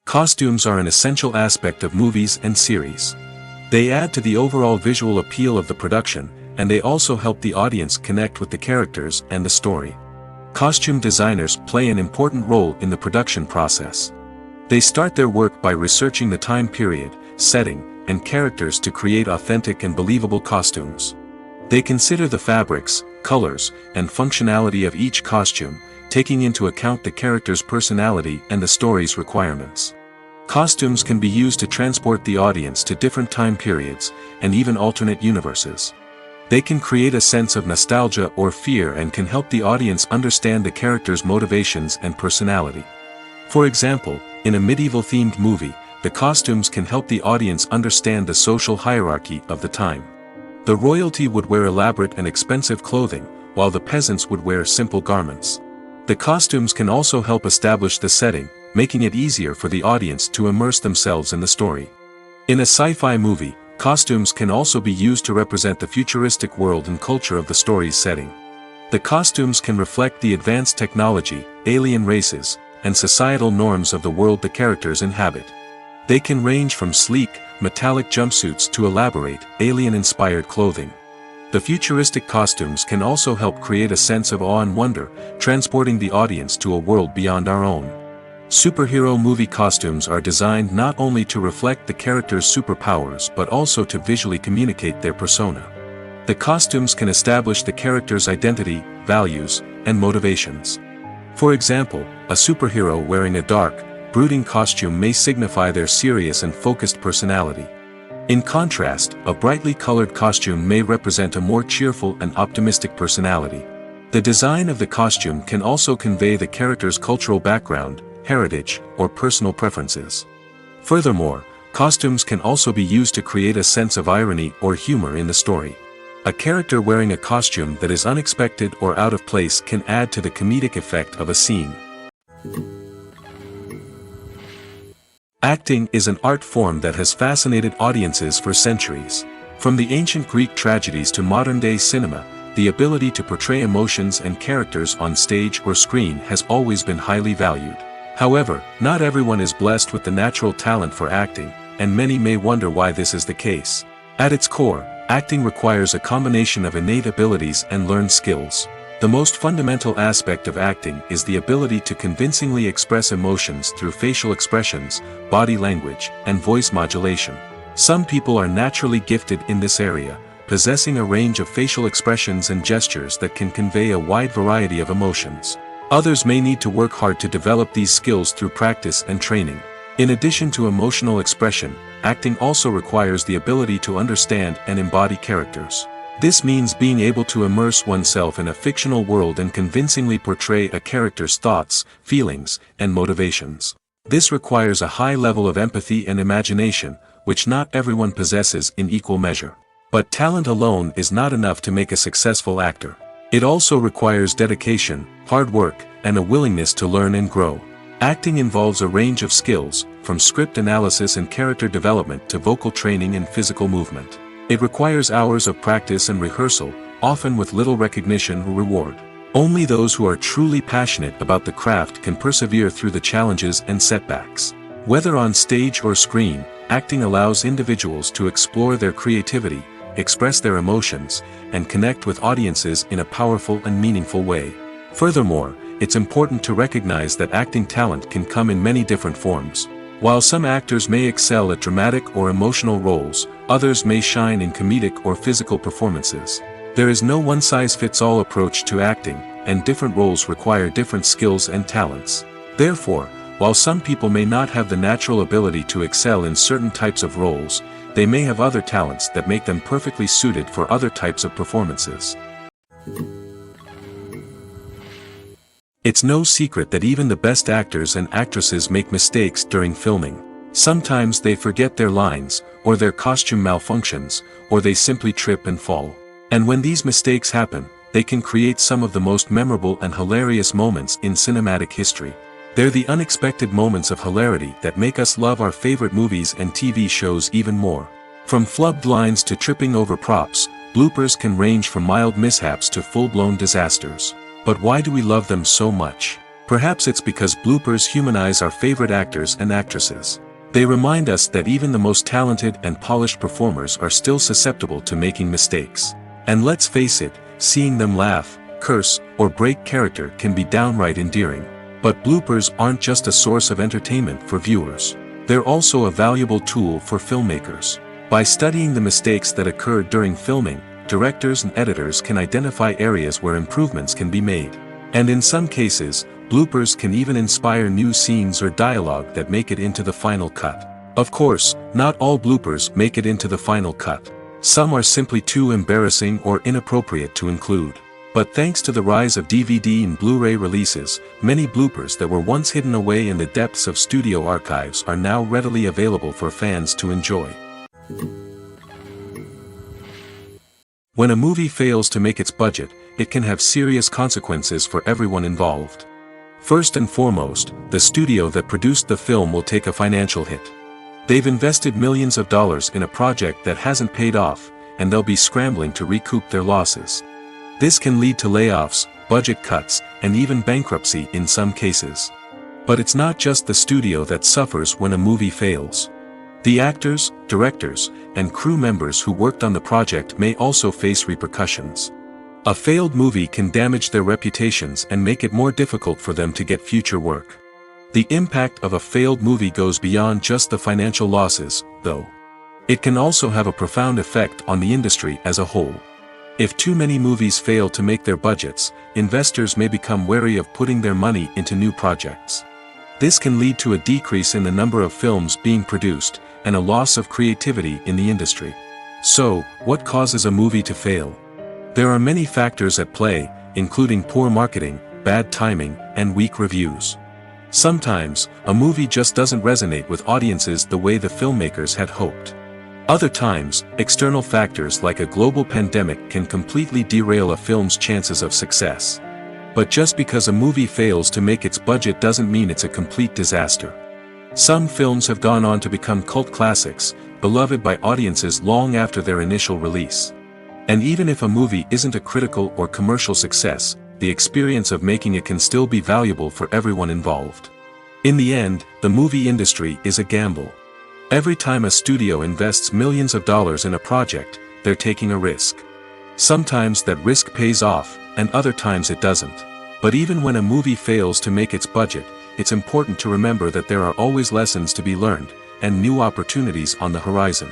Costumes are an essential aspect of movies and series. They add to the overall visual appeal of the production, and they also help the audience connect with the characters and the story. Costume designers play an important role in the production process. They start their work by researching the time period, setting, and characters to create authentic and believable costumes. They consider the fabrics, colors, and functionality of each costume, taking into account the character's personality and the story's requirements. Costumes can be used to transport the audience to different time periods, and even alternate universes. They can create a sense of nostalgia or fear and can help the audience understand the character's motivations and personality. For example, in a medieval-themed movie, the costumes can help the audience understand the social hierarchy of the time. The royalty would wear elaborate and expensive clothing, while the peasants would wear simple garments. The costumes can also help establish the setting, making it easier for the audience to immerse themselves in the story. In a sci-fi movie, costumes can also be used to represent the futuristic world and culture of the story's setting. The costumes can reflect the advanced technology, alien races, and societal norms of the world the characters inhabit. They can range from sleek, metallic jumpsuits to elaborate, alien-inspired clothing. The futuristic costumes can also help create a sense of awe and wonder, transporting the audience to a world beyond our own. Superhero movie costumes are designed not only to reflect the character's superpowers but also to visually communicate their persona. The costumes can establish the character's identity, values, and motivations. For example, a superhero wearing a dark, brooding costume may signify their serious and focused personality. In contrast, a brightly colored costume may represent a more cheerful and optimistic personality. The design of the costume can also convey the character's cultural background, heritage, or personal preferences. Furthermore, costumes can also be used to create a sense of irony or humor in the story. A character wearing a costume that is unexpected or out of place can add to the comedic effect of a scene. Acting is an art form that has fascinated audiences for centuries. From the ancient Greek tragedies to modern-day cinema, the ability to portray emotions and characters on stage or screen has always been highly valued. However, not everyone is blessed with the natural talent for acting, and many may wonder why this is the case. At its core, acting requires a combination of innate abilities and learned skills. The most fundamental aspect of acting is the ability to convincingly express emotions through facial expressions, body language, and voice modulation. Some people are naturally gifted in this area, possessing a range of facial expressions and gestures that can convey a wide variety of emotions. Others may need to work hard to develop these skills through practice and training. In addition to emotional expression, acting also requires the ability to understand and embody characters. This means being able to immerse oneself in a fictional world and convincingly portray a character's thoughts, feelings, and motivations. This requires a high level of empathy and imagination, which not everyone possesses in equal measure. But talent alone is not enough to make a successful actor. It also requires dedication, hard work, and a willingness to learn and grow. Acting involves a range of skills, from script analysis and character development to vocal training and physical movement. It requires hours of practice and rehearsal, often with little recognition or reward. Only those who are truly passionate about the craft can persevere through the challenges and setbacks. Whether on stage or screen, acting allows individuals to explore their creativity, express their emotions, and connect with audiences in a powerful and meaningful way. Furthermore, it's important to recognize that acting talent can come in many different forms. While some actors may excel at dramatic or emotional roles, others may shine in comedic or physical performances. There is no one-size-fits-all approach to acting, and different roles require different skills and talents. Therefore, while some people may not have the natural ability to excel in certain types of roles, they may have other talents that make them perfectly suited for other types of performances. It's no secret that even the best actors and actresses make mistakes during filming. Sometimes they forget their lines, or their costume malfunctions, or they simply trip and fall. And when these mistakes happen, they can create some of the most memorable and hilarious moments in cinematic history. They're the unexpected moments of hilarity that make us love our favorite movies and TV shows even more. From flubbed lines to tripping over props, bloopers can range from mild mishaps to full-blown disasters. But why do we love them so much? Perhaps it's because bloopers humanize our favorite actors and actresses. They remind us that even the most talented and polished performers are still susceptible to making mistakes. And let's face it, seeing them laugh, curse, or break character can be downright endearing. But bloopers aren't just a source of entertainment for viewers. They're also a valuable tool for filmmakers. By studying the mistakes that occurred during filming, directors and editors can identify areas where improvements can be made. And in some cases, bloopers can even inspire new scenes or dialogue that make it into the final cut. Of course, not all bloopers make it into the final cut. Some are simply too embarrassing or inappropriate to include. But thanks to the rise of DVD and Blu-ray releases, many bloopers that were once hidden away in the depths of studio archives are now readily available for fans to enjoy. When a movie fails to make its budget, it can have serious consequences for everyone involved. First and foremost, the studio that produced the film will take a financial hit. They've invested millions of dollars in a project that hasn't paid off, and they'll be scrambling to recoup their losses. This can lead to layoffs, budget cuts, and even bankruptcy in some cases. But it's not just the studio that suffers when a movie fails. The actors, directors, and crew members who worked on the project may also face repercussions. A failed movie can damage their reputations and make it more difficult for them to get future work. The impact of a failed movie goes beyond just the financial losses, though. It can also have a profound effect on the industry as a whole. If too many movies fail to make their budgets, investors may become wary of putting their money into new projects. This can lead to a decrease in the number of films being produced, and a loss of creativity in the industry. So, what causes a movie to fail? There are many factors at play, including poor marketing, bad timing, and weak reviews. Sometimes, a movie just doesn't resonate with audiences the way the filmmakers had hoped. Other times, external factors like a global pandemic can completely derail a film's chances of success. But just because a movie fails to make its budget doesn't mean it's a complete disaster. Some films have gone on to become cult classics, beloved by audiences long after their initial release. And even if a movie isn't a critical or commercial success, the experience of making it can still be valuable for everyone involved. In the end, the movie industry is a gamble. Every time a studio invests millions of dollars in a project, they're taking a risk. Sometimes that risk pays off, and other times it doesn't. But even when a movie fails to make its budget, it's important to remember that there are always lessons to be learned, and new opportunities on the horizon.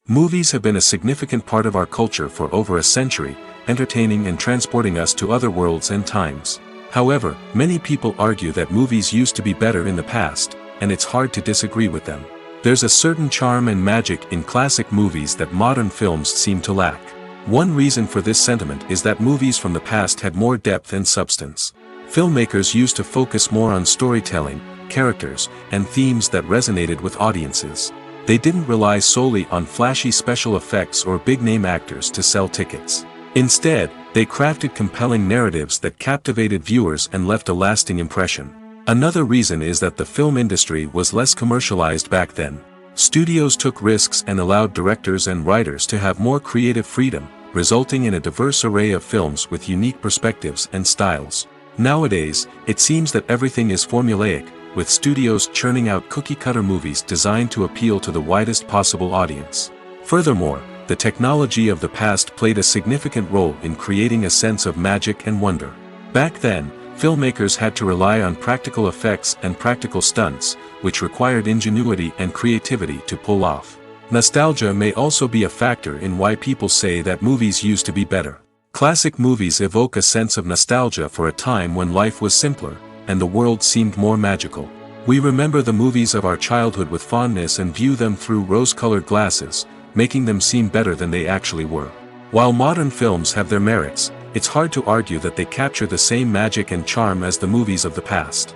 Movies have been a significant part of our culture for over a century, entertaining and transporting us to other worlds and times. However, many people argue that movies used to be better in the past, and it's hard to disagree with them. There's a certain charm and magic in classic movies that modern films seem to lack. One reason for this sentiment is that movies from the past had more depth and substance. Filmmakers used to focus more on storytelling, characters, and themes that resonated with audiences. They didn't rely solely on flashy special effects or big-name actors to sell tickets. Instead, they crafted compelling narratives that captivated viewers and left a lasting impression. Another reason is that the film industry was less commercialized back then. Studios took risks and allowed directors and writers to have more creative freedom, resulting in a diverse array of films with unique perspectives and styles. Nowadays, it seems that everything is formulaic, with studios churning out cookie-cutter movies designed to appeal to the widest possible audience. Furthermore, the technology of the past played a significant role in creating a sense of magic and wonder. Back then, filmmakers had to rely on practical effects and practical stunts, which required ingenuity and creativity to pull off. Nostalgia may also be a factor in why people say that movies used to be better. Classic movies evoke a sense of nostalgia for a time when life was simpler, and the world seemed more magical. We remember the movies of our childhood with fondness and view them through rose-colored glasses, making them seem better than they actually were. While modern films have their merits, it's hard to argue that they capture the same magic and charm as the movies of the past.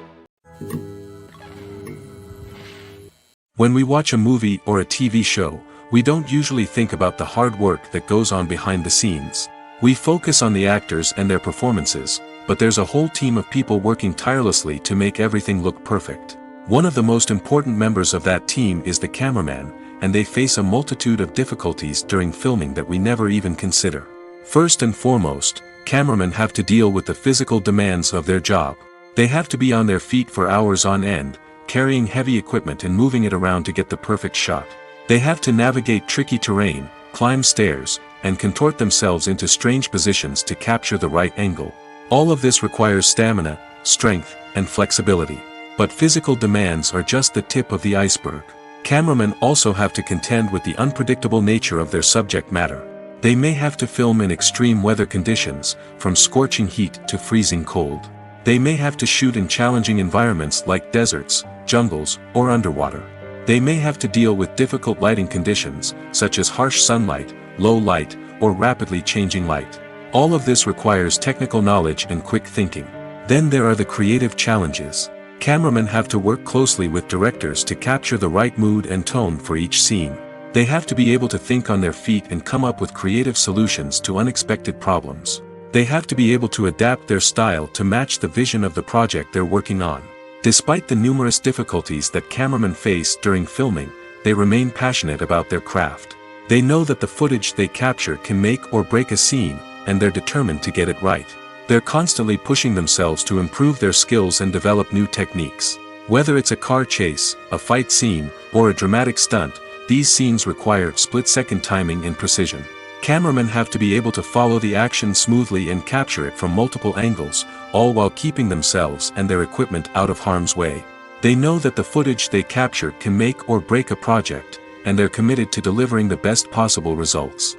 When we watch a movie or a TV show, we don't usually think about the hard work that goes on behind the scenes. We focus on the actors and their performances, but there's a whole team of people working tirelessly to make everything look perfect. One of the most important members of that team is the cameraman, and they face a multitude of difficulties during filming that we never even consider. First and foremost, cameramen have to deal with the physical demands of their job. They have to be on their feet for hours on end, carrying heavy equipment and moving it around to get the perfect shot. They have to navigate tricky terrain, climb stairs, and contort themselves into strange positions to capture the right angle. All of this requires stamina, strength, and flexibility. But physical demands are just the tip of the iceberg. Cameramen also have to contend with the unpredictable nature of their subject matter. They may have to film in extreme weather conditions, from scorching heat to freezing cold. They may have to shoot in challenging environments like deserts, jungles, or underwater. They may have to deal with difficult lighting conditions, such as harsh sunlight, low light, or rapidly changing light. All of this requires technical knowledge and quick thinking. Then there are the creative challenges. Cameramen have to work closely with directors to capture the right mood and tone for each scene. They have to be able to think on their feet and come up with creative solutions to unexpected problems. They have to be able to adapt their style to match the vision of the project they're working on. Despite the numerous difficulties that cameramen face during filming, they remain passionate about their craft. They know that the footage they capture can make or break a scene, and they're determined to get it right. They're constantly pushing themselves to improve their skills and develop new techniques. Whether it's a car chase, a fight scene, or a dramatic stunt, these scenes require split-second timing and precision. Cameramen have to be able to follow the action smoothly and capture it from multiple angles, all while keeping themselves and their equipment out of harm's way. They know that the footage they capture can make or break a project, and they're committed to delivering the best possible results.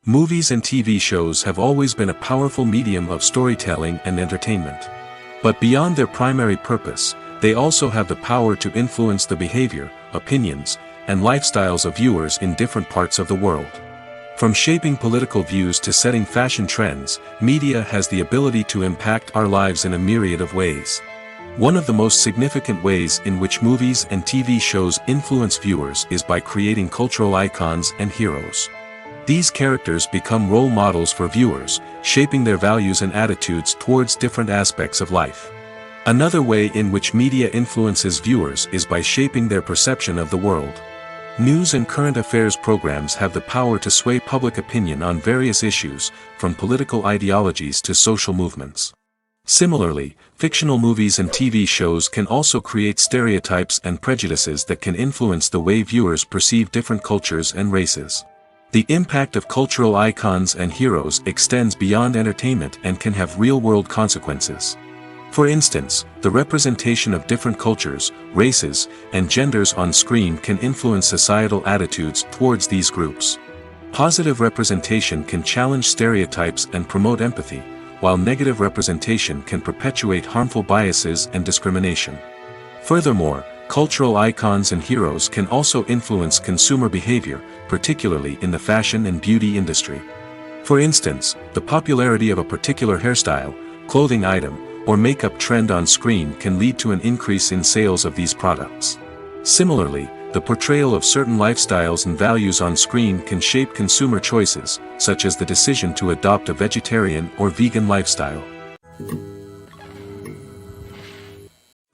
Movies and TV shows have always been a powerful medium of storytelling and entertainment. But beyond their primary purpose, they also have the power to influence the behavior, opinions, and lifestyles of viewers in different parts of the world. From shaping political views to setting fashion trends, media has the ability to impact our lives in a myriad of ways. One of the most significant ways in which movies and TV shows influence viewers is by creating cultural icons and heroes. These characters become role models for viewers, shaping their values and attitudes towards different aspects of life. Another way in which media influences viewers is by shaping their perception of the world. News and current affairs programs have the power to sway public opinion on various issues, from political ideologies to social movements. Similarly, fictional movies and TV shows can also create stereotypes and prejudices that can influence the way viewers perceive different cultures and races. The impact of cultural icons and heroes extends beyond entertainment and can have real-world consequences. For instance, the representation of different cultures, races, and genders on screen can influence societal attitudes towards these groups. Positive representation can challenge stereotypes and promote empathy, while negative representation can perpetuate harmful biases and discrimination. Furthermore, cultural icons and heroes can also influence consumer behavior, particularly in the fashion and beauty industry. For instance, the popularity of a particular hairstyle, clothing item, or makeup trend on screen can lead to an increase in sales of these products. Similarly, the portrayal of certain lifestyles and values on screen can shape consumer choices, such as the decision to adopt a vegetarian or vegan lifestyle.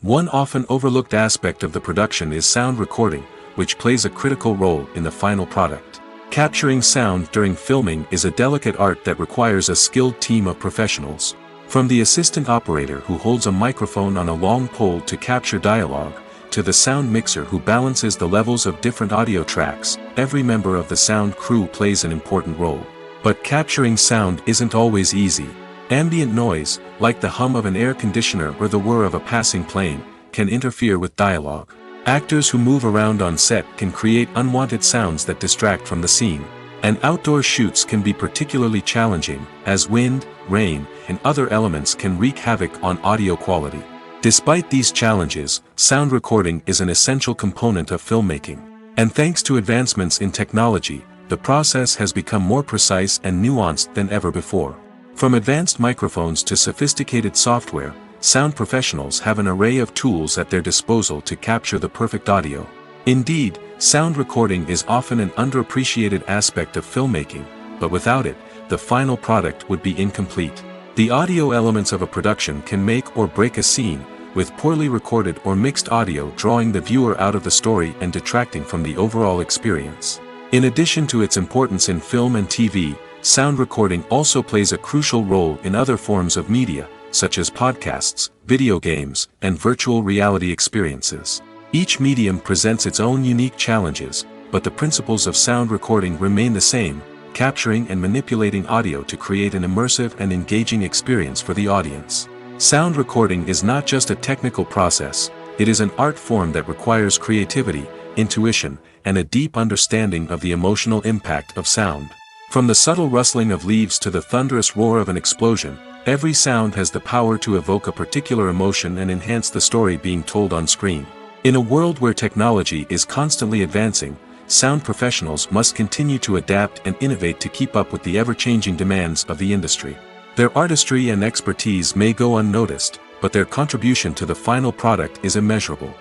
One often overlooked aspect of the production is sound recording, which plays a critical role in the final product. Capturing sound during filming is a delicate art that requires a skilled team of professionals. From the assistant operator who holds a microphone on a long pole to capture dialogue, to the sound mixer who balances the levels of different audio tracks, every member of the sound crew plays an important role. But capturing sound isn't always easy. Ambient noise, like the hum of an air conditioner or the whir of a passing plane, can interfere with dialogue. Actors who move around on set can create unwanted sounds that distract from the scene. And outdoor shoots can be particularly challenging, as wind, rain, and other elements can wreak havoc on audio quality. Despite these challenges, sound recording is an essential component of filmmaking. And thanks to advancements in technology, the process has become more precise and nuanced than ever before. From advanced microphones to sophisticated software, sound professionals have an array of tools at their disposal to capture the perfect audio. Indeed, sound recording is often an underappreciated aspect of filmmaking, but without it, the final product would be incomplete. The audio elements of a production can make or break a scene, with poorly recorded or mixed audio drawing the viewer out of the story and detracting from the overall experience. In addition to its importance in film and TV, sound recording also plays a crucial role in other forms of media, such as podcasts, video games, and virtual reality experiences. Each medium presents its own unique challenges, but the principles of sound recording remain the same, capturing and manipulating audio to create an immersive and engaging experience for the audience. Sound recording is not just a technical process, it is an art form that requires creativity, intuition, and a deep understanding of the emotional impact of sound. From the subtle rustling of leaves to the thunderous roar of an explosion, every sound has the power to evoke a particular emotion and enhance the story being told on screen. In a world where technology is constantly advancing, sound professionals must continue to adapt and innovate to keep up with the ever-changing demands of the industry. Their artistry and expertise may go unnoticed, but their contribution to the final product is immeasurable.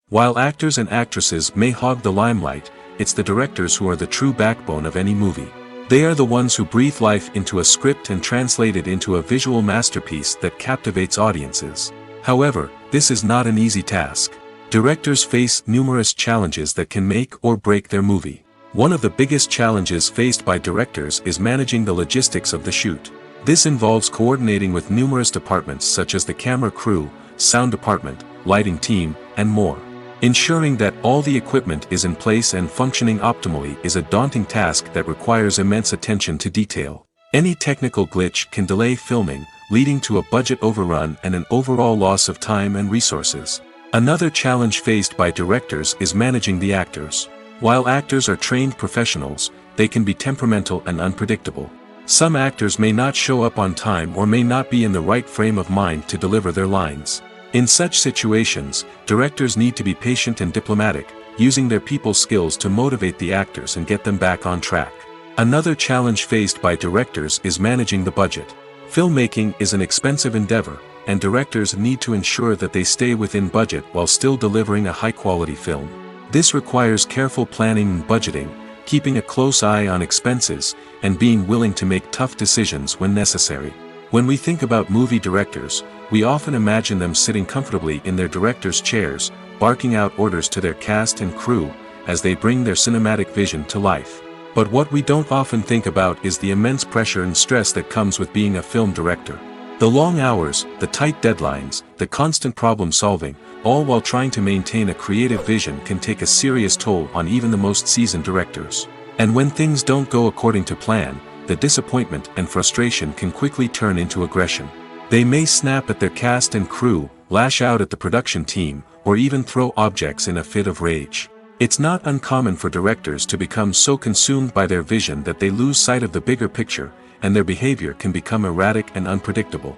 While actors and actresses may hog the limelight, it's the directors who are the true backbone of any movie. They are the ones who breathe life into a script and translate it into a visual masterpiece that captivates audiences. However, this is not an easy task. Directors face numerous challenges that can make or break their movie. One of the biggest challenges faced by directors is managing the logistics of the shoot. This involves coordinating with numerous departments such as the camera crew, sound department, lighting team, and more. Ensuring that all the equipment is in place and functioning optimally is a daunting task that requires immense attention to detail. Any technical glitch can delay filming, leading to a budget overrun and an overall loss of time and resources. Another challenge faced by directors is managing the actors. While actors are trained professionals, they can be temperamental and unpredictable. Some actors may not show up on time or may not be in the right frame of mind to deliver their lines. In such situations, directors need to be patient and diplomatic, using their people skills to motivate the actors and get them back on track. Another challenge faced by directors is managing the budget. Filmmaking is an expensive endeavor, and directors need to ensure that they stay within budget while still delivering a high-quality film. This requires careful planning and budgeting, keeping a close eye on expenses, and being willing to make tough decisions when necessary. When we think about movie directors, we often imagine them sitting comfortably in their director's chairs, barking out orders to their cast and crew, as they bring their cinematic vision to life. But what we don't often think about is the immense pressure and stress that comes with being a film director. The long hours, the tight deadlines, the constant problem solving, all while trying to maintain a creative vision can take a serious toll on even the most seasoned directors. And when things don't go according to plan, the disappointment and frustration can quickly turn into aggression. They may snap at their cast and crew, lash out at the production team, or even throw objects in a fit of rage. It's not uncommon for directors to become so consumed by their vision that they lose sight of the bigger picture, and their behavior can become erratic and unpredictable.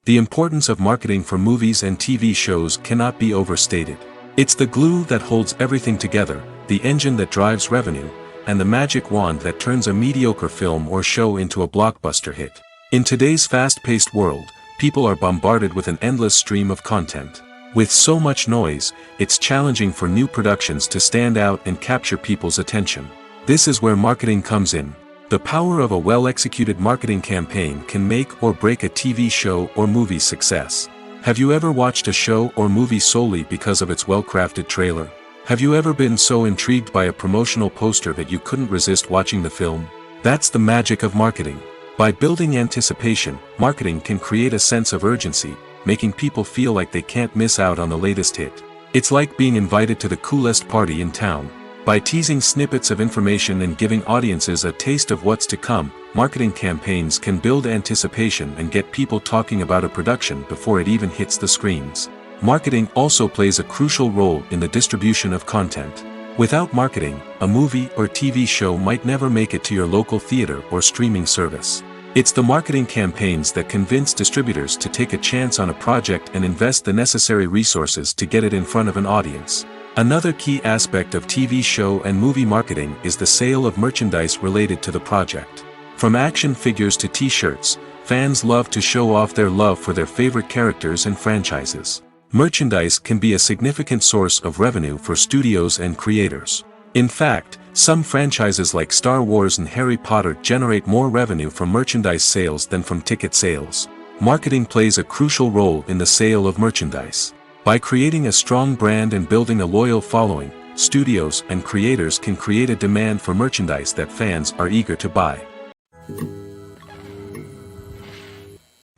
The importance of marketing for movies and TV shows cannot be overstated. It's the glue that holds everything together, the engine that drives revenue, and the magic wand that turns a mediocre film or show into a blockbuster hit. In today's fast-paced world, people are bombarded with an endless stream of content. With so much noise, it's challenging for new productions to stand out and capture people's attention. This is where marketing comes in. The power of a well-executed marketing campaign can make or break a TV show or movie's success. Have you ever watched a show or movie solely because of its well-crafted trailer? Have you ever been so intrigued by a promotional poster that you couldn't resist watching the film? That's the magic of marketing. By building anticipation, marketing can create a sense of urgency, making people feel like they can't miss out on the latest hit. It's like being invited to the coolest party in town. By teasing snippets of information and giving audiences a taste of what's to come, marketing campaigns can build anticipation and get people talking about a production before it even hits the screens. Marketing also plays a crucial role in the distribution of content. Without marketing, a movie or TV show might never make it to your local theater or streaming service. It's the marketing campaigns that convince distributors to take a chance on a project and invest the necessary resources to get it in front of an audience. Another key aspect of TV show and movie marketing is the sale of merchandise related to the project. From action figures to t-shirts, fans love to show off their love for their favorite characters and franchises. Merchandise can be a significant source of revenue for studios and creators. In fact, some franchises like Star Wars and Harry Potter generate more revenue from merchandise sales than from ticket sales. Marketing plays a crucial role in the sale of merchandise. By creating a strong brand and building a loyal following, studios and creators can create a demand for merchandise that fans are eager to buy.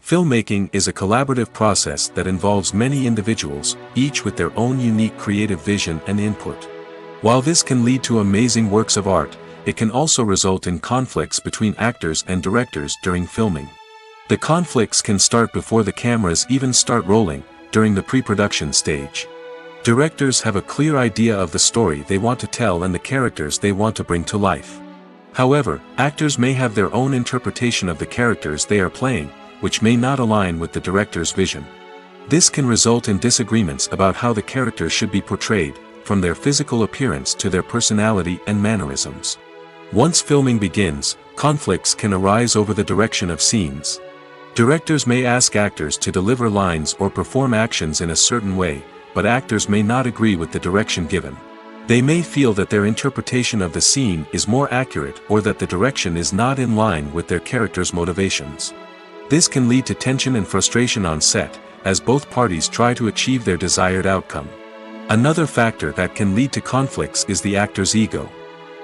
Filmmaking is a collaborative process that involves many individuals, each with their own unique creative vision and input. While this can lead to amazing works of art, it can also result in conflicts between actors and directors during filming. The conflicts can start before the cameras even start rolling, during the pre-production stage. Directors have a clear idea of the story they want to tell and the characters they want to bring to life. However, actors may have their own interpretation of the characters they are playing, which may not align with the director's vision. This can result in disagreements about how the characters should be portrayed, from their physical appearance to their personality and mannerisms. Once filming begins, conflicts can arise over the direction of scenes. Directors may ask actors to deliver lines or perform actions in a certain way, but actors may not agree with the direction given. They may feel that their interpretation of the scene is more accurate or that the direction is not in line with their character's motivations. This can lead to tension and frustration on set, as both parties try to achieve their desired outcome. Another factor that can lead to conflicts is the actor's ego.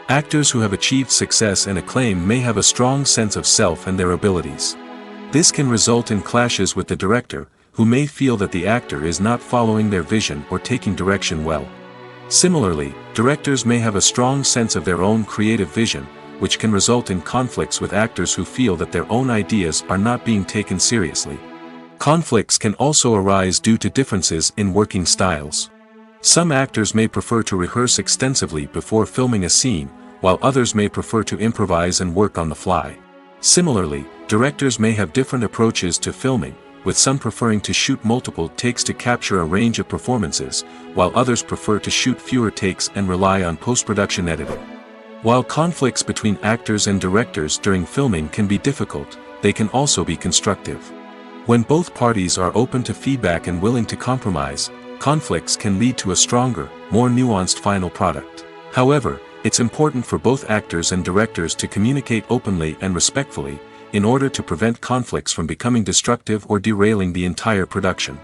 Actors who have achieved success and acclaim may have a strong sense of self and their abilities. This can result in clashes with the director, who may feel that the actor is not following their vision or taking direction well. Similarly, directors may have a strong sense of their own creative vision, which can result in conflicts with actors who feel that their own ideas are not being taken seriously. Conflicts can also arise due to differences in working styles. Some actors may prefer to rehearse extensively before filming a scene, while others may prefer to improvise and work on the fly. Similarly, directors may have different approaches to filming, with some preferring to shoot multiple takes to capture a range of performances, while others prefer to shoot fewer takes and rely on post-production editing. While conflicts between actors and directors during filming can be difficult, they can also be constructive. When both parties are open to feedback and willing to compromise, conflicts can lead to a stronger, more nuanced final product. However, it's important for both actors and directors to communicate openly and respectfully, in order to prevent conflicts from becoming destructive or derailing the entire production.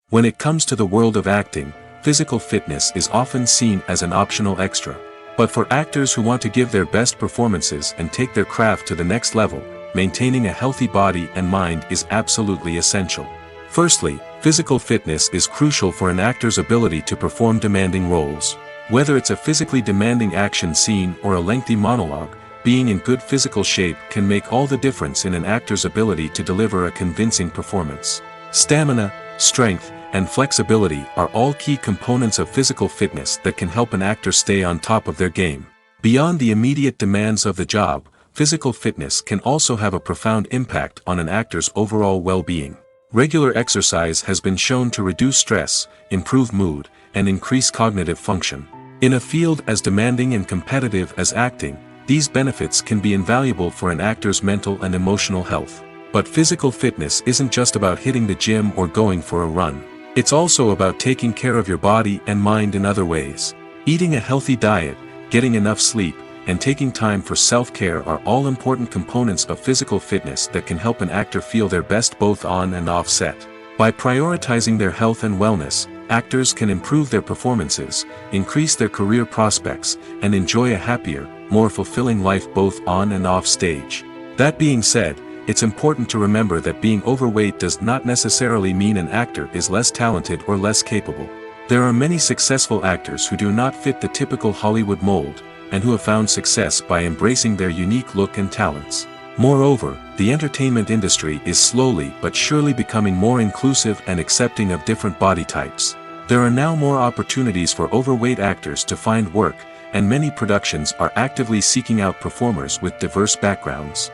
When it comes to the world of acting, physical fitness is often seen as an optional extra. But for actors who want to give their best performances and take their craft to the next level, maintaining a healthy body and mind is absolutely essential. Firstly, physical fitness is crucial for an actor's ability to perform demanding roles. Whether it's a physically demanding action scene or a lengthy monologue, being in good physical shape can make all the difference in an actor's ability to deliver a convincing performance. Stamina, strength, and flexibility are all key components of physical fitness that can help an actor stay on top of their game. Beyond the immediate demands of the job, physical fitness can also have a profound impact on an actor's overall well-being. Regular exercise has been shown to reduce stress, improve mood, and increase cognitive function. In a field as demanding and competitive as acting, these benefits can be invaluable for an actor's mental and emotional health. But physical fitness isn't just about hitting the gym or going for a run. It's also about taking care of your body and mind in other ways. Eating a healthy diet, getting enough sleep, and taking time for self-care are all important components of physical fitness that can help an actor feel their best both on and off set. By prioritizing their health and wellness, actors can improve their performances, increase their career prospects, and enjoy a happier, more fulfilling life both on and off stage. That being said, it's important to remember that being overweight does not necessarily mean an actor is less talented or less capable. There are many successful actors who do not fit the typical Hollywood mold, and who have found success by embracing their unique look and talents. Moreover, the entertainment industry is slowly but surely becoming more inclusive and accepting of different body types. There are now more opportunities for overweight actors to find work, and many productions are actively seeking out performers with diverse backgrounds.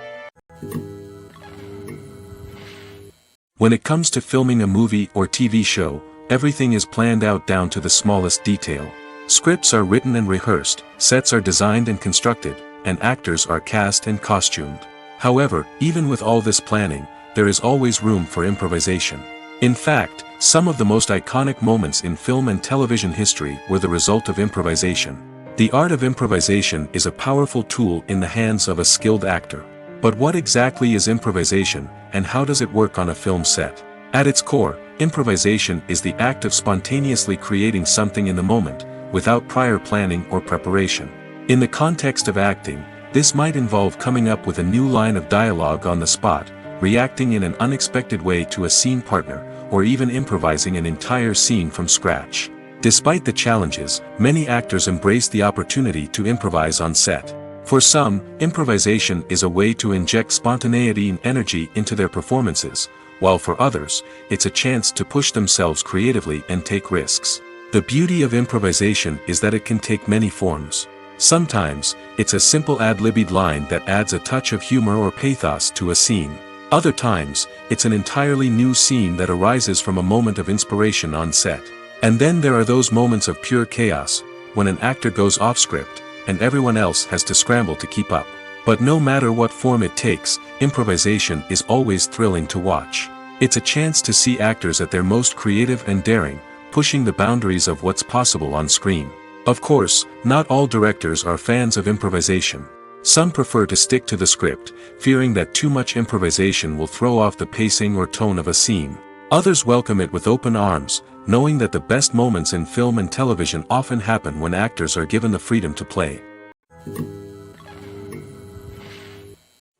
When it comes to filming a movie or TV show, everything is planned out down to the smallest detail. Scripts are written and rehearsed, sets are designed and constructed, and actors are cast and costumed. However, even with all this planning, there is always room for improvisation. In fact, some of the most iconic moments in film and television history were the result of improvisation. The art of improvisation is a powerful tool in the hands of a skilled actor. But what exactly is improvisation, and how does it work on a film set? At its core, improvisation is the act of spontaneously creating something in the moment, without prior planning or preparation. In the context of acting, this might involve coming up with a new line of dialogue on the spot, reacting in an unexpected way to a scene partner, or even improvising an entire scene from scratch. Despite the challenges, many actors embrace the opportunity to improvise on set. For some, improvisation is a way to inject spontaneity and energy into their performances, while for others, it's a chance to push themselves creatively and take risks. The beauty of improvisation is that it can take many forms. Sometimes, it's a simple ad-libbed line that adds a touch of humor or pathos to a scene. Other times, it's an entirely new scene that arises from a moment of inspiration on set. And then there are those moments of pure chaos, when an actor goes off script, and everyone else has to scramble to keep up. But no matter what form it takes, improvisation is always thrilling to watch. It's a chance to see actors at their most creative and daring, pushing the boundaries of what's possible on screen. Of course, not all directors are fans of improvisation. Some prefer to stick to the script, fearing that too much improvisation will throw off the pacing or tone of a scene. Others welcome it with open arms, knowing that the best moments in film and television often happen when actors are given the freedom to play.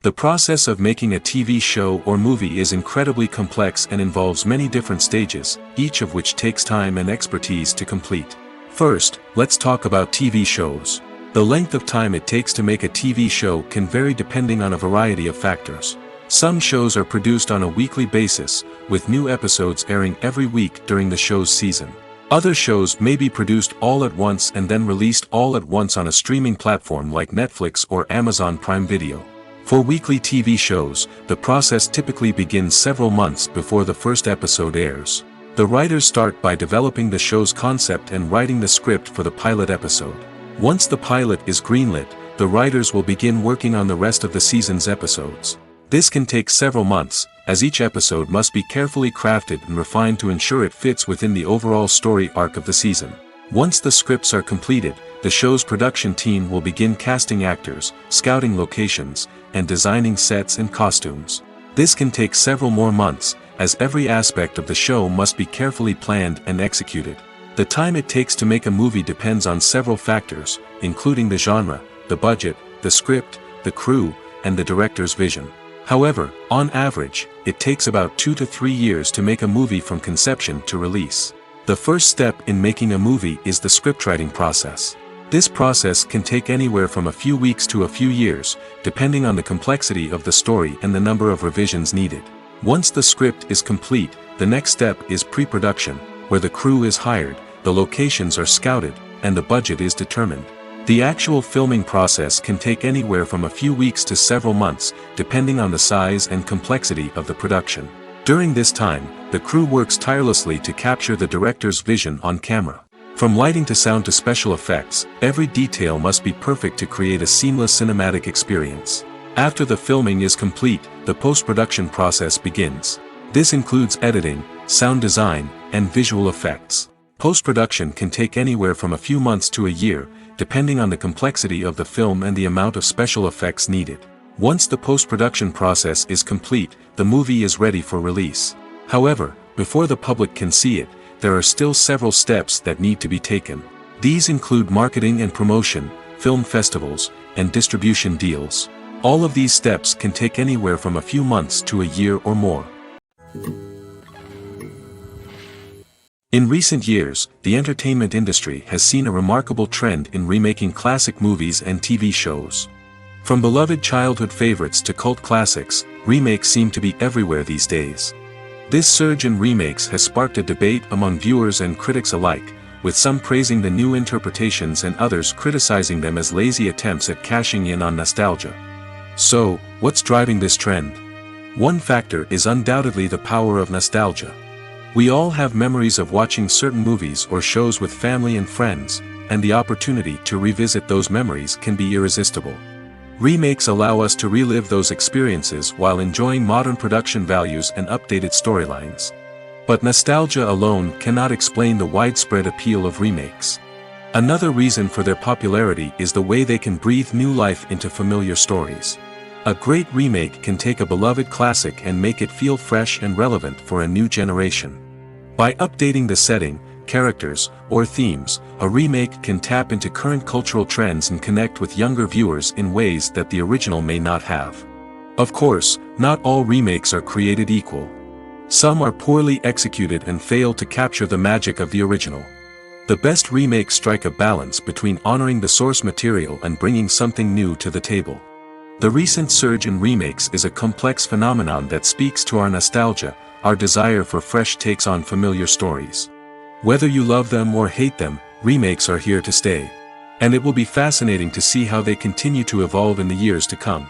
The process of making a TV show or movie is incredibly complex and involves many different stages, each of which takes time and expertise to complete. First, let's talk about TV shows. The length of time it takes to make a TV show can vary depending on a variety of factors. Some shows are produced on a weekly basis, with new episodes airing every week during the show's season. Other shows may be produced all at once and then released all at once on a streaming platform like Netflix or Amazon Prime Video. For weekly TV shows, the process typically begins several months before the first episode airs. The writers start by developing the show's concept and writing the script for the pilot episode. Once the pilot is greenlit, the writers will begin working on the rest of the season's episodes. This can take several months, as each episode must be carefully crafted and refined to ensure it fits within the overall story arc of the season. Once the scripts are completed, the show's production team will begin casting actors, scouting locations, and designing sets and costumes. This can take several more months, as every aspect of the show must be carefully planned and executed. The time it takes to make a movie depends on several factors, including the genre, the budget, the script, the crew, and the director's vision. However, on average, it takes about 2 to 3 years to make a movie from conception to release. The first step in making a movie is the scriptwriting process. This process can take anywhere from a few weeks to a few years, depending on the complexity of the story and the number of revisions needed. Once the script is complete, the next step is pre-production, where the crew is hired, the locations are scouted, and the budget is determined. The actual filming process can take anywhere from a few weeks to several months, depending on the size and complexity of the production. During this time, the crew works tirelessly to capture the director's vision on camera. From lighting to sound to special effects, every detail must be perfect to create a seamless cinematic experience. After the filming is complete, the post-production process begins. This includes editing, sound design, and visual effects. Post-production can take anywhere from a few months to a year, depending on the complexity of the film and the amount of special effects needed. Once the post-production process is complete, the movie is ready for release. However, before the public can see it, there are still several steps that need to be taken. These include marketing and promotion, film festivals, and distribution deals. All of these steps can take anywhere from a few months to a year or more. In recent years, the entertainment industry has seen a remarkable trend in remaking classic movies and TV shows. From beloved childhood favorites to cult classics, remakes seem to be everywhere these days. This surge in remakes has sparked a debate among viewers and critics alike, with some praising the new interpretations and others criticizing them as lazy attempts at cashing in on nostalgia. So, what's driving this trend? One factor is undoubtedly the power of nostalgia. We all have memories of watching certain movies or shows with family and friends, and the opportunity to revisit those memories can be irresistible. Remakes allow us to relive those experiences while enjoying modern production values and updated storylines. But nostalgia alone cannot explain the widespread appeal of remakes. Another reason for their popularity is the way they can breathe new life into familiar stories. A great remake can take a beloved classic and make it feel fresh and relevant for a new generation. By updating the setting, characters, or themes, a remake can tap into current cultural trends and connect with younger viewers in ways that the original may not have. Of course, not all remakes are created equal. Some are poorly executed and fail to capture the magic of the original. The best remakes strike a balance between honoring the source material and bringing something new to the table. The recent surge in remakes is a complex phenomenon that speaks to our nostalgia, our desire for fresh takes on familiar stories. Whether you love them or hate them, remakes are here to stay. And it will be fascinating to see how they continue to evolve in the years to come.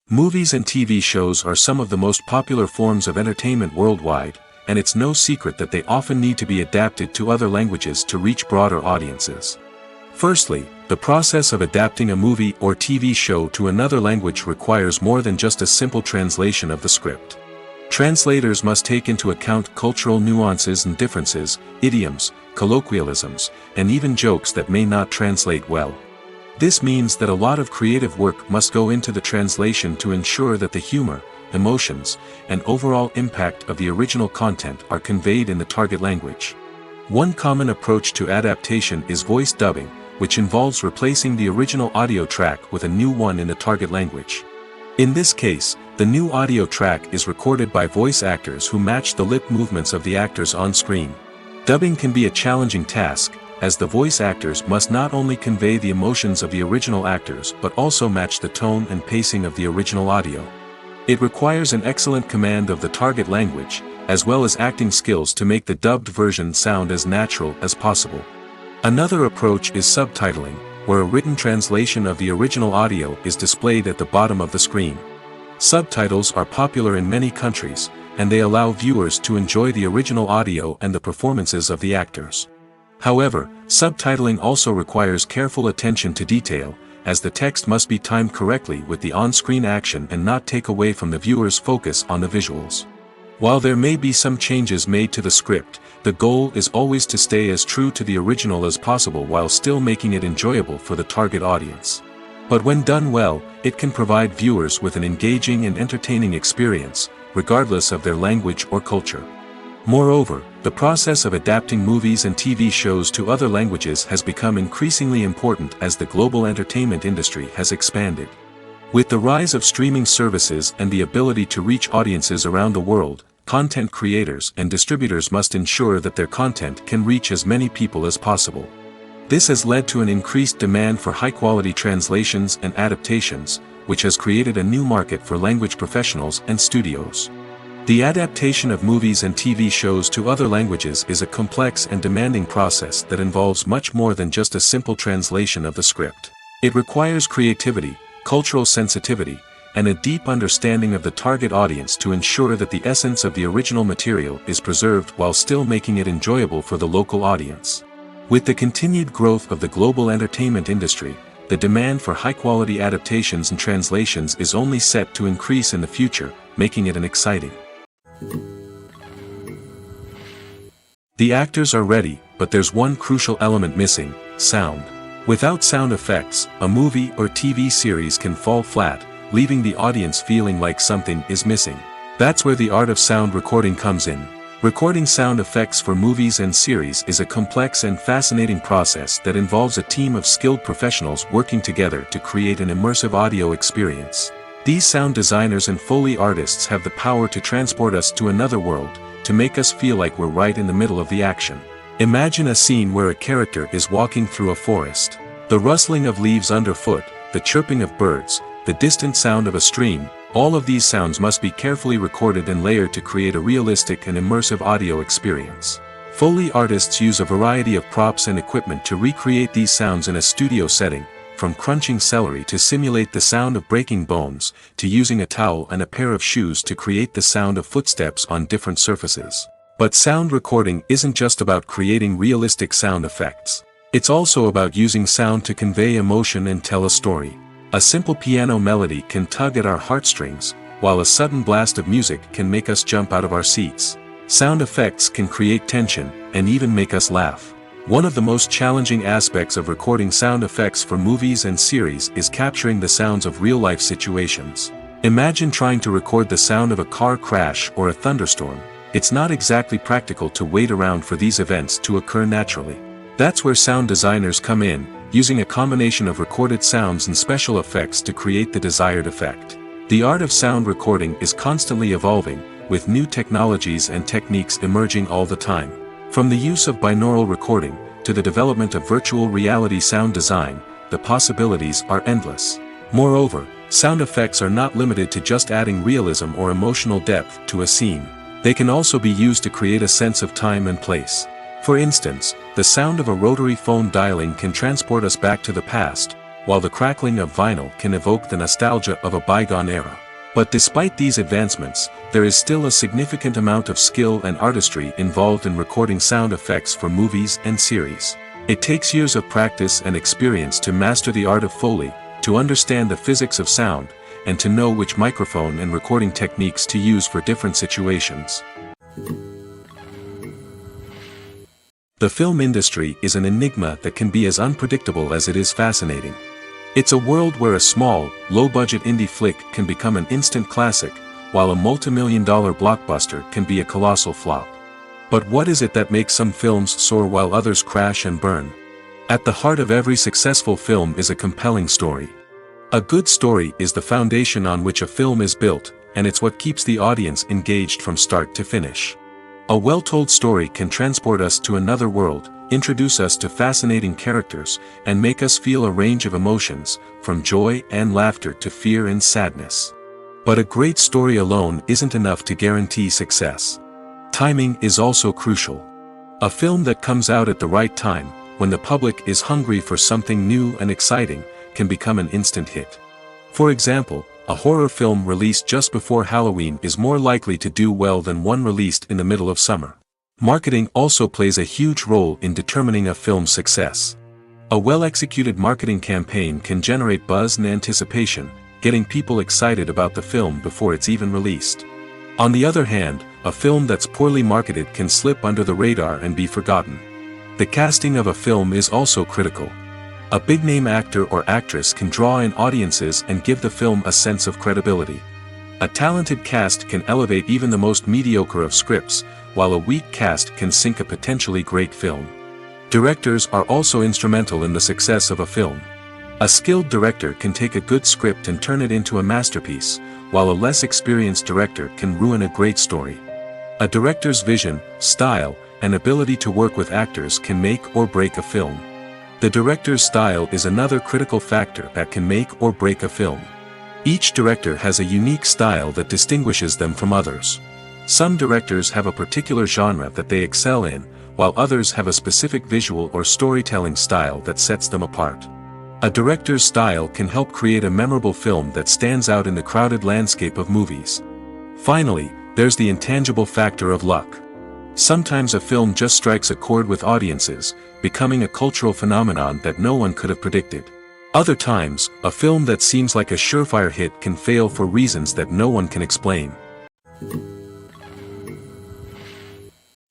Movies and TV shows are some of the most popular forms of entertainment worldwide, and it's no secret that they often need to be adapted to other languages to reach broader audiences. Firstly, the process of adapting a movie or TV show to another language requires more than just a simple translation of the script. Translators must take into account cultural nuances and differences, idioms, colloquialisms, and even jokes that may not translate well. This means that a lot of creative work must go into the translation to ensure that the humor, emotions, and overall impact of the original content are conveyed in the target language. One common approach to adaptation is voice dubbing, which involves replacing the original audio track with a new one in the target language. In this case, the new audio track is recorded by voice actors who match the lip movements of the actors on screen. Dubbing can be a challenging task, as the voice actors must not only convey the emotions of the original actors but also match the tone and pacing of the original audio. It requires an excellent command of the target language, as well as acting skills to make the dubbed version sound as natural as possible. Another approach is subtitling, where a written translation of the original audio is displayed at the bottom of the screen. Subtitles are popular in many countries, and they allow viewers to enjoy the original audio and the performances of the actors. However, subtitling also requires careful attention to detail, as the text must be timed correctly with the on-screen action and not take away from the viewer's focus on the visuals. While there may be some changes made to the script, the goal is always to stay as true to the original as possible while still making it enjoyable for the target audience. But when done well, it can provide viewers with an engaging and entertaining experience, regardless of their language or culture. Moreover, the process of adapting movies and TV shows to other languages has become increasingly important as the global entertainment industry has expanded. With the rise of streaming services and the ability to reach audiences around the world, content creators and distributors must ensure that their content can reach as many people as possible. This has led to an increased demand for high-quality translations and adaptations, which has created a new market for language professionals and studios. The adaptation of movies and TV shows to other languages is a complex and demanding process that involves much more than just a simple translation of the script. It requires creativity, cultural sensitivity, and a deep understanding of the target audience to ensure that the essence of the original material is preserved while still making it enjoyable for the local audience. With the continued growth of the global entertainment industry, the demand for high-quality adaptations and translations is only set to increase in the future, making it an exciting. The actors are ready, but there's one crucial element missing: sound. Without sound effects, a movie or TV series can fall flat, leaving the audience feeling like something is missing. That's where the art of sound recording comes in. Recording sound effects for movies and series is a complex and fascinating process that involves a team of skilled professionals working together to create an immersive audio experience. These sound designers and Foley artists have the power to transport us to another world, to make us feel like we're right in the middle of the action. Imagine a scene where a character is walking through a forest. The rustling of leaves underfoot, the chirping of birds, the distant sound of a stream, all of these sounds must be carefully recorded and layered to create a realistic and immersive audio experience. Foley artists use a variety of props and equipment to recreate these sounds in a studio setting, from crunching celery to simulate the sound of breaking bones, to using a towel and a pair of shoes to create the sound of footsteps on different surfaces. But sound recording isn't just about creating realistic sound effects. It's also about using sound to convey emotion and tell a story. A simple piano melody can tug at our heartstrings, while a sudden blast of music can make us jump out of our seats. Sound effects can create tension, and even make us laugh. One of the most challenging aspects of recording sound effects for movies and series is capturing the sounds of real-life situations. Imagine trying to record the sound of a car crash or a thunderstorm. It's not exactly practical to wait around for these events to occur naturally. That's where sound designers come in, using a combination of recorded sounds and special effects to create the desired effect. The art of sound recording is constantly evolving, with new technologies and techniques emerging all the time. From the use of binaural recording, to the development of virtual reality sound design, the possibilities are endless. Moreover, sound effects are not limited to just adding realism or emotional depth to a scene. They can also be used to create a sense of time and place. For instance, the sound of a rotary phone dialing can transport us back to the past, while the crackling of vinyl can evoke the nostalgia of a bygone era. But despite these advancements, there is still a significant amount of skill and artistry involved in recording sound effects for movies and series. It takes years of practice and experience to master the art of Foley, to understand the physics of sound, and to know which microphone and recording techniques to use for different situations. The film industry is an enigma that can be as unpredictable as it is fascinating. It's a world where a small, low-budget indie flick can become an instant classic, while a multi-million-dollar blockbuster can be a colossal flop. But what is it that makes some films soar while others crash and burn? At the heart of every successful film is a compelling story. A good story is the foundation on which a film is built, and it's what keeps the audience engaged from start to finish. A well-told story can transport us to another world, introduce us to fascinating characters, and make us feel a range of emotions, from joy and laughter to fear and sadness. But a great story alone isn't enough to guarantee success. Timing is also crucial. A film that comes out at the right time, when the public is hungry for something new and exciting, can become an instant hit. For example, a horror film released just before Halloween is more likely to do well than one released in the middle of summer. Marketing also plays a huge role in determining a film's success. A well-executed marketing campaign can generate buzz and anticipation, getting people excited about the film before it's even released. On the other hand, a film that's poorly marketed can slip under the radar and be forgotten. The casting of a film is also critical. A big-name actor or actress can draw in audiences and give the film a sense of credibility. A talented cast can elevate even the most mediocre of scripts, while a weak cast can sink a potentially great film. Directors are also instrumental in the success of a film. A skilled director can take a good script and turn it into a masterpiece, while a less experienced director can ruin a great story. A director's vision, style, and ability to work with actors can make or break a film. The director's style is another critical factor that can make or break a film. Each director has a unique style that distinguishes them from others. Some directors have a particular genre that they excel in, while others have a specific visual or storytelling style that sets them apart. A director's style can help create a memorable film that stands out in the crowded landscape of movies. Finally, there's the intangible factor of luck. Sometimes a film just strikes a chord with audiences, becoming a cultural phenomenon that no one could have predicted. Other times, a film that seems like a surefire hit can fail for reasons that no one can explain.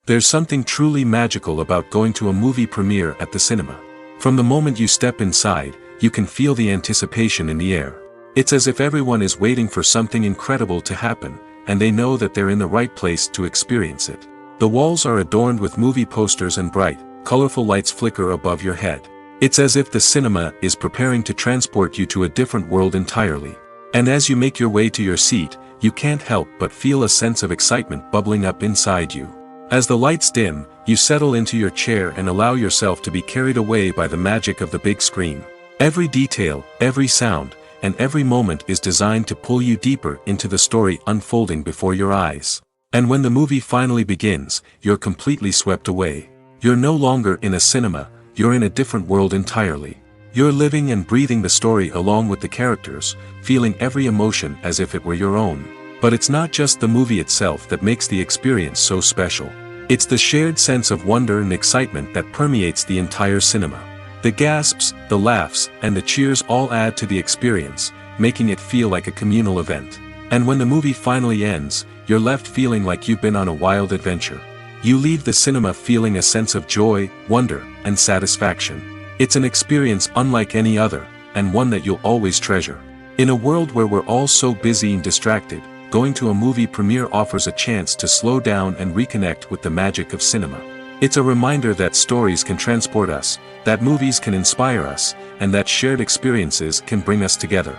There's something truly magical about going to a movie premiere at the cinema. From the moment you step inside, you can feel the anticipation in the air. It's as if everyone is waiting for something incredible to happen, and they know that they're in the right place to experience it. The walls are adorned with movie posters and bright, colorful lights flicker above your head. It's as if the cinema is preparing to transport you to a different world entirely. And as you make your way to your seat, you can't help but feel a sense of excitement bubbling up inside you. As the lights dim, you settle into your chair and allow yourself to be carried away by the magic of the big screen. Every detail, every sound, and every moment is designed to pull you deeper into the story unfolding before your eyes. And when the movie finally begins, you're completely swept away. You're no longer in a cinema, you're in a different world entirely. You're living and breathing the story along with the characters, feeling every emotion as if it were your own. But it's not just the movie itself that makes the experience so special. It's the shared sense of wonder and excitement that permeates the entire cinema. The gasps, the laughs, and the cheers all add to the experience, making it feel like a communal event. And when the movie finally ends, you're left feeling like you've been on a wild adventure. You leave the cinema feeling a sense of joy, wonder, and satisfaction. It's an experience unlike any other, and one that you'll always treasure. In a world where we're all so busy and distracted, going to a movie premiere offers a chance to slow down and reconnect with the magic of cinema. It's a reminder that stories can transport us, that movies can inspire us, and that shared experiences can bring us together.